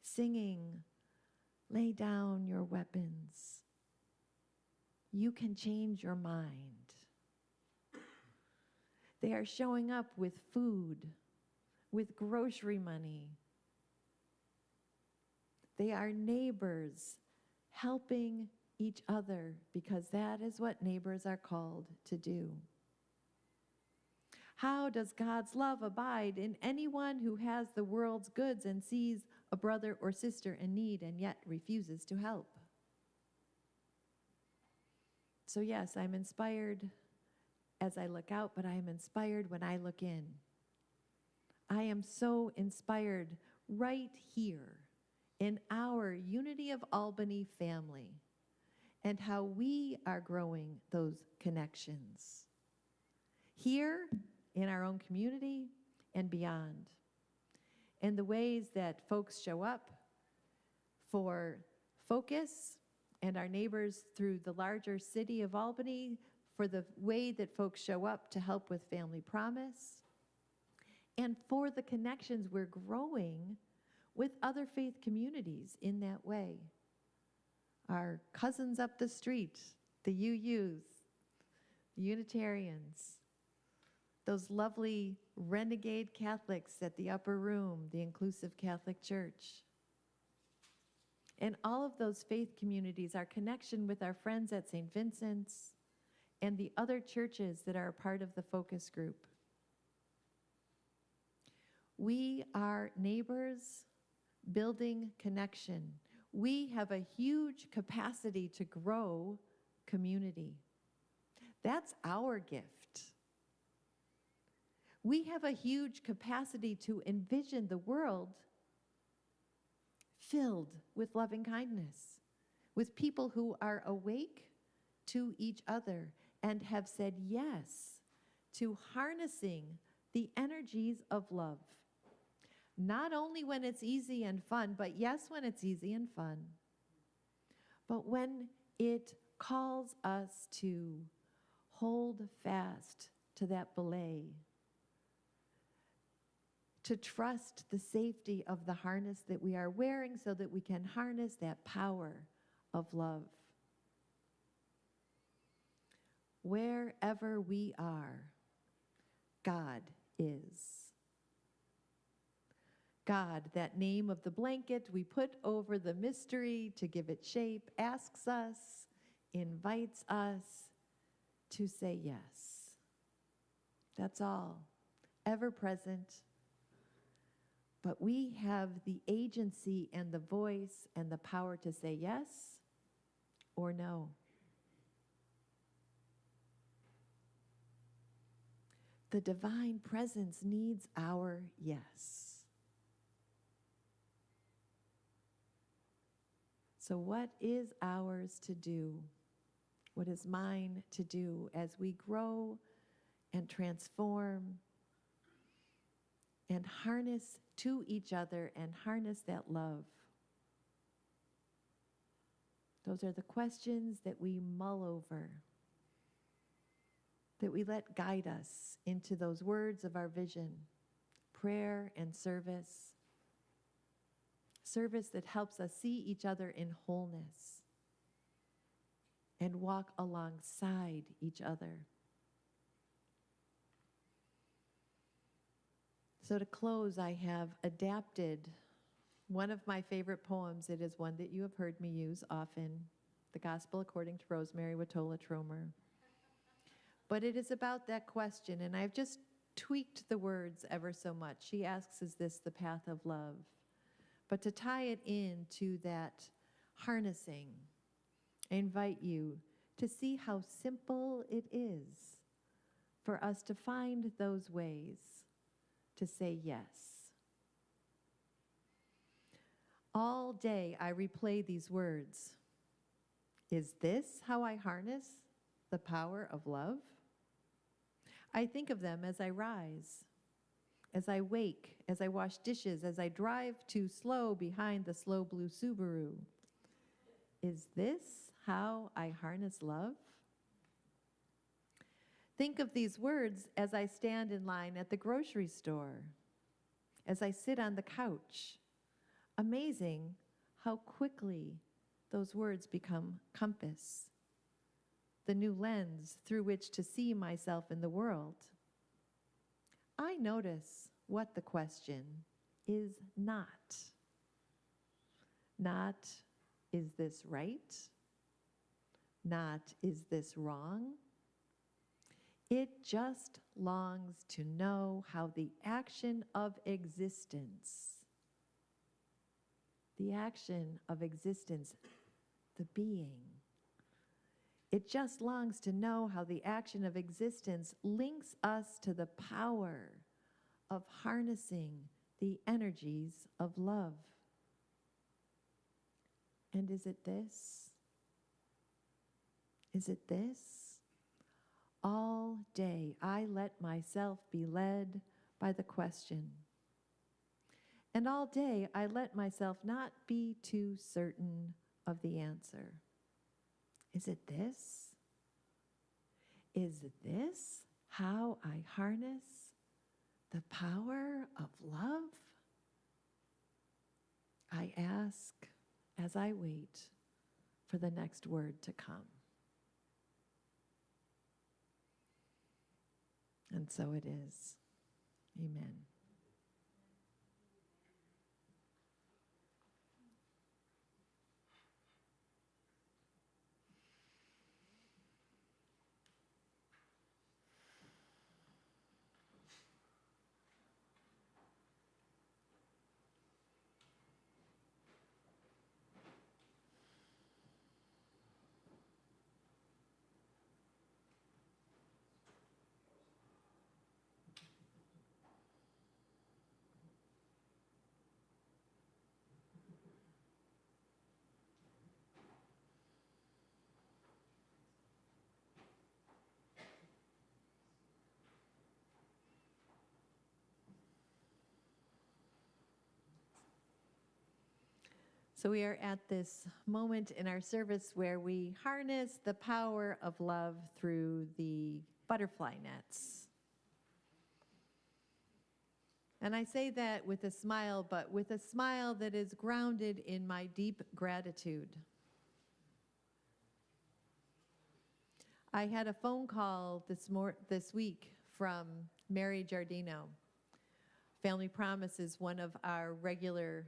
Singing, lay down your weapons. You can change your mind. They are showing up with food, with grocery money. They are neighbors helping each other because that is what neighbors are called to do. How does God's love abide in anyone who has the world's goods and sees a brother or sister in need and yet refuses to help? So yes, I'm inspired as I look out, but I am inspired when I look in. I am so inspired right here in our Unity of Albany family and how we are growing those connections here in our own community and beyond. And the ways that folks show up for Focus and our neighbors through the larger city of Albany, for the way that folks show up to help with Family Promise, and for the connections we're growing with other faith communities in that way. Our cousins up the street, the UUs, the Unitarians, those lovely renegade Catholics at the upper room, the Inclusive Catholic Church. And all of those faith communities, our connection with our friends at St. Vincent's and the other churches that are a part of the focus group. We are neighbors building connection. We have a huge capacity to grow community. That's our gift. We have a huge capacity to envision the world filled with loving kindness, with people who are awake to each other and have said yes to harnessing the energies of love. Not only when it's easy and fun, but yes, when it's easy and fun, but when it calls us to hold fast to that belay, to trust the safety of the harness that we are wearing so that we can harness that power of love. Wherever we are, God is. God, that name of the blanket we put over the mystery to give it shape, asks us, invites us to say yes. That's all. Ever present. But we have the agency and the voice and the power to say yes or no. The divine presence needs our yes. So what is ours to do? What is mine to do as we grow and transform and harness to each other and harness that love? Those are the questions that we mull over, that we let guide us into those words of our vision, prayer and service. Service that helps us see each other in wholeness and walk alongside each other. So to close, I have adapted one of my favorite poems. It is one that you have heard me use often, The Gospel According to Rosemary Watola Tromer. But it is about that question, and I've just tweaked the words ever so much. She asks, is this the path of love? But to tie it into that harnessing, I invite you to see how simple it is for us to find those ways to say yes. All day I replay these words. Is this how I harness the power of love? I think of them as I rise, as I wake, as I wash dishes, as I drive too slow behind the slow blue Subaru. Is this how I harness love? Think of these words as I stand in line at the grocery store, as I sit on the couch. Amazing how quickly those words become compass, the new lens through which to see myself in the world. I notice what the question is not. Not, is this right? Not, is this wrong? It just longs to know how the action of existence, the being, it just longs to know how the action of existence links us to the power of harnessing the energies of love. And is it this? Is it this? All day I let myself be led by the question. And all day I let myself not be too certain of the answer. Is it this? Is this how I harness the power of love? I ask as I wait for the next word to come. And so it is. Amen. So we are at this moment in our service where we harness the power of love through the butterfly nets. And I say that with a smile, but with a smile that is grounded in my deep gratitude. I had a phone call this week from Mary Giardino. Family Promise is one of our regular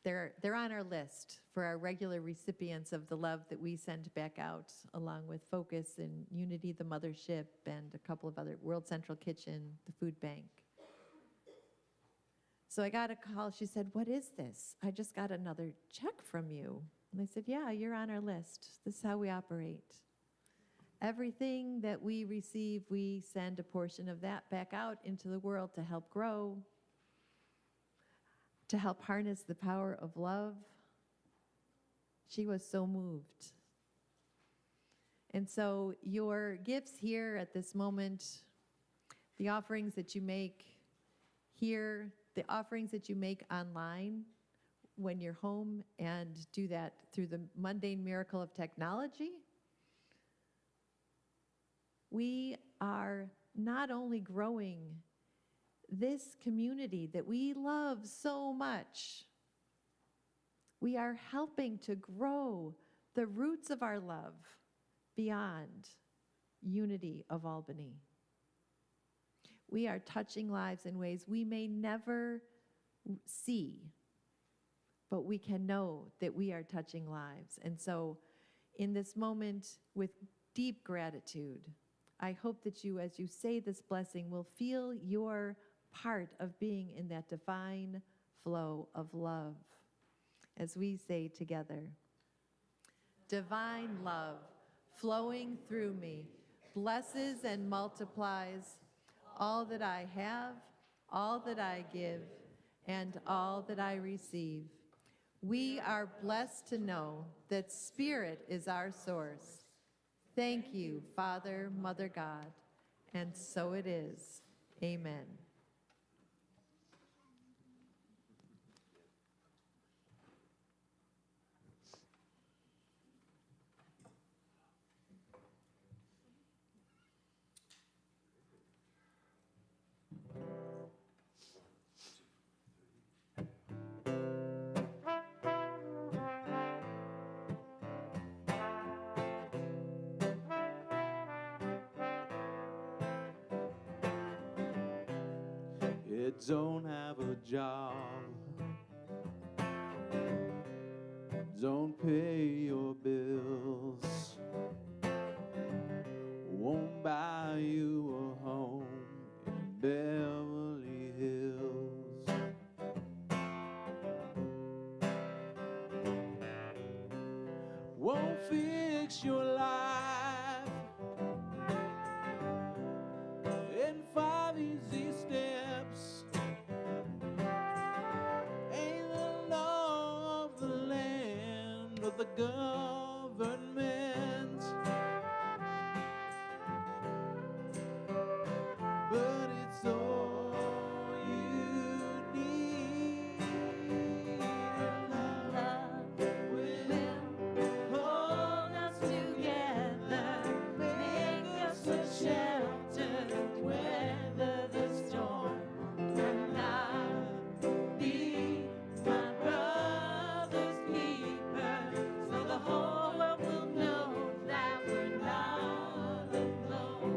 they're on our list for our regular recipients of the love that we send back out, along with Focus and Unity, the Mothership, and a couple of other, World Central Kitchen, the Food Bank. So I got a call. She said, "What is this? I just got another check from you." And I said, "Yeah, you're on our list. This is how we operate. Everything that we receive, we send a portion of that back out into the world to help grow, to help harness the power of love." She was so moved. And so your gifts here at this moment, the offerings that you make here, the offerings that you make online when you're home and do that through the mundane miracle of technology, we are not only growing this community that we love so much, we are helping to grow the roots of our love beyond Unity of Albany. We are touching lives in ways we may never see, but we can know that we are touching lives. And so in this moment, with deep gratitude, I hope that you, as you say this blessing, will feel your part of being in that divine flow of love. As we say together, divine love flowing through me blesses and multiplies all that I have, all that I give, and all that I receive. We are blessed to know that Spirit is our source. Thank you, Father, Mother God, and so it is. Amen. It don't have a job, don't pay your bills, won't buy you a home in Beverly Hills. Won't fix your life in 5 easy steps. Ain't the law of the land or the government. But it's all you need. Love will hold us together, make us a shelter to weather the storm. And I'll be my brother's keeper, so the whole world will know that we're not alone.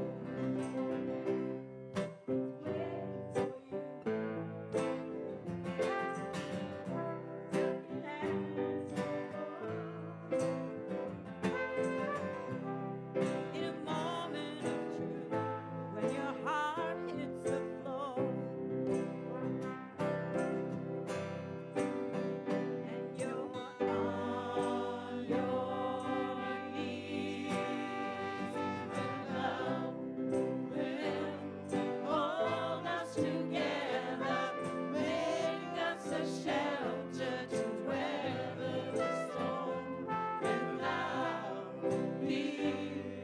In a moment of truth, when your heart hits the floor, and you're on your knees, and love will hold us together, make us a shelter to weather the storm. And I'll be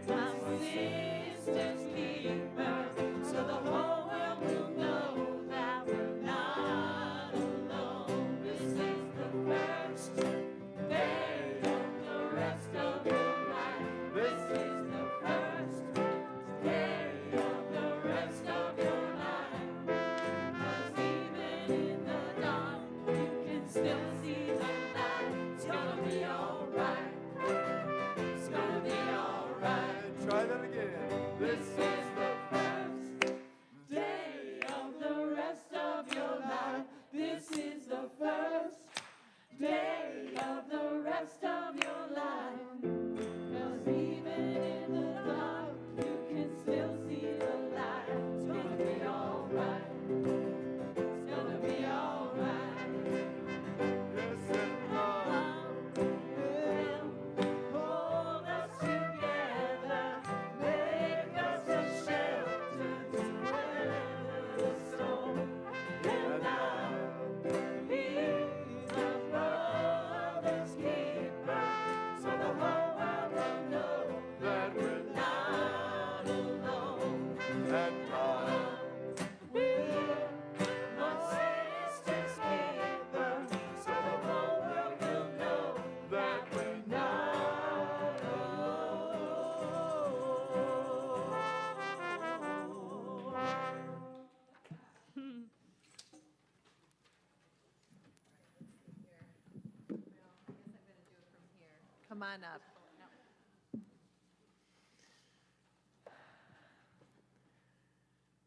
my sister's keeper, so the whole world will know that we're not alone. This is the first day of the rest of your life. This is the first day of the rest of your life. 'Cause even in the dark, you can still see the light. It's gonna be alright. It's gonna be alright. Try that again. This is the first day of the rest of your life. This is the first day of the rest of your life. 'Cause even in the dark, you can still see the light. It's gonna be alright. It's gonna be alright. Yes, and Love will hold us together, make us a shelter to weather the storm. And I'll be my brother's keeper, so the whole world will know that we're not alone. and We're my sister's keeper, so the whole world will know that we're not alone. Come on up.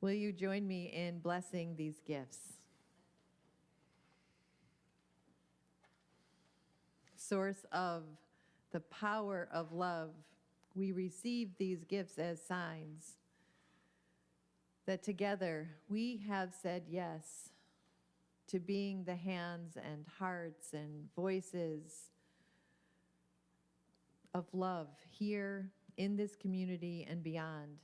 Will you join me in blessing these gifts? Source of the power of love, we receive these gifts as signs that together we have said yes to being the hands and hearts and voices of love here in this community and beyond,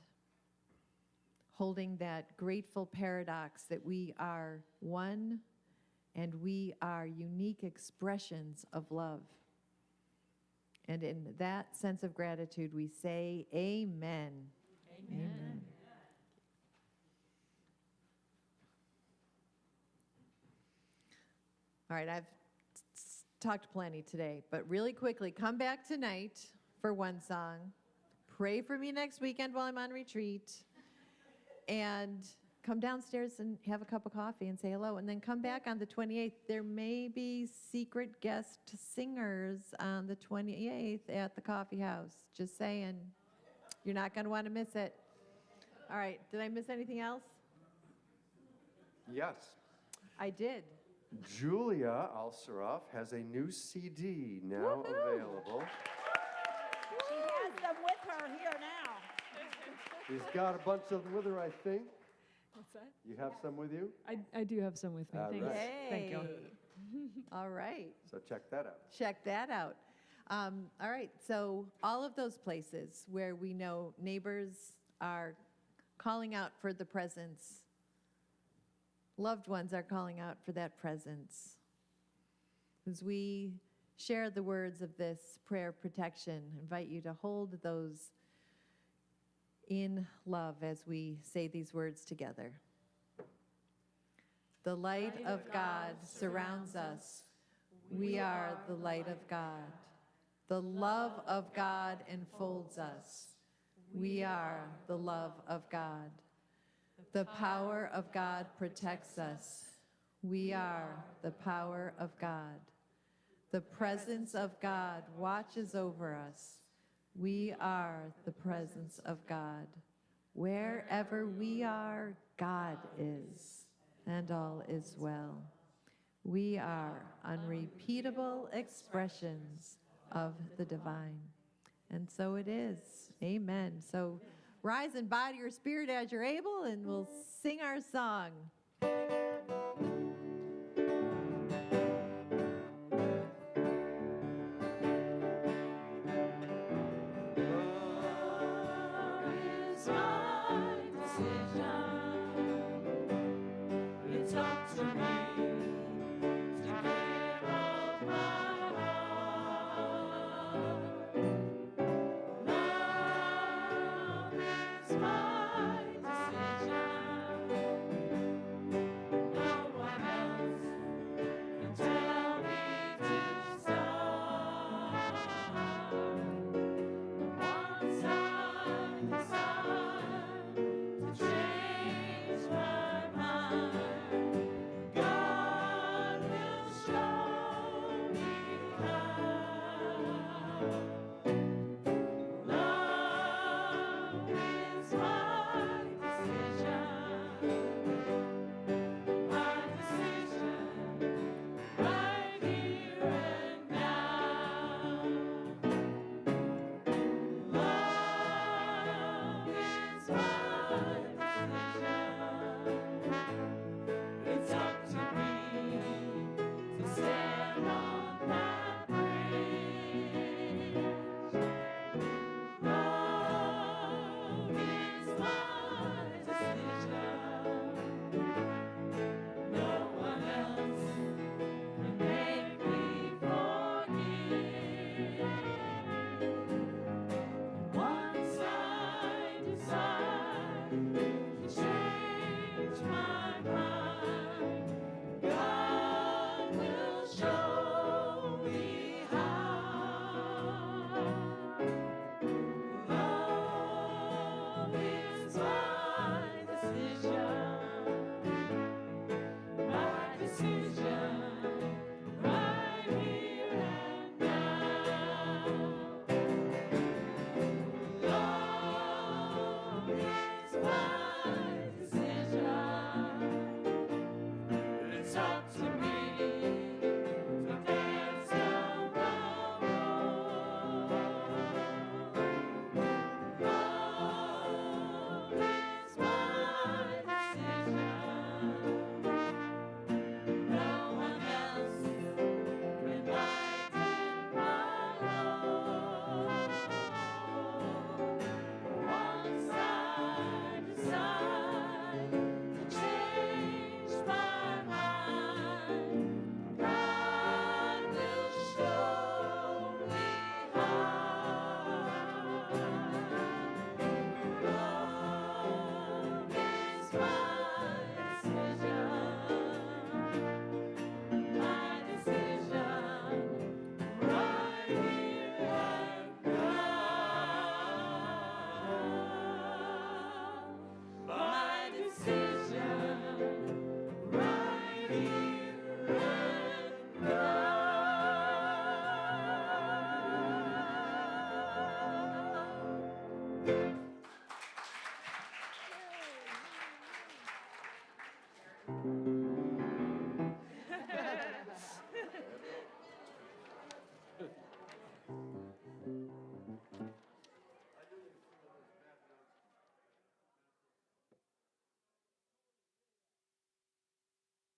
holding that grateful paradox that we are one and we are unique expressions of love. And in that sense of gratitude, we say amen. Amen. All right, I've talked plenty today, but really quickly, come back tonight for one song. Pray for me next weekend while I'm on retreat. And come downstairs and have a cup of coffee and say hello. And then come back on the 28th. There may be secret guest singers on the 28th at the coffee house. Just saying. You're not going to want to miss it. All right, did I miss anything else? Yes. I did. Julia Alsaroff has a new CD now available. She has them with her here now. She's got a bunch of them with her, I think. What's that? You have some with you? I do have some with me. All Thanks. right. Thank you. All right. So check that out. Check that out. All right, so all of those places where we know neighbors are calling out for the presence, loved ones are calling out for that presence. As we share the words of this prayer of protection, I invite you to hold those in love as we say these words together. The light of God surrounds us. We are the light of God. The love of God enfolds us. We are the love of God. The power of God protects us. We are the power of God. The presence of God watches over us. We are the presence of God. Wherever we are, God is, and all is well. We are unrepeatable expressions of the divine. And so it is. Amen. So rise in body or spirit as you're able, and we'll sing our song.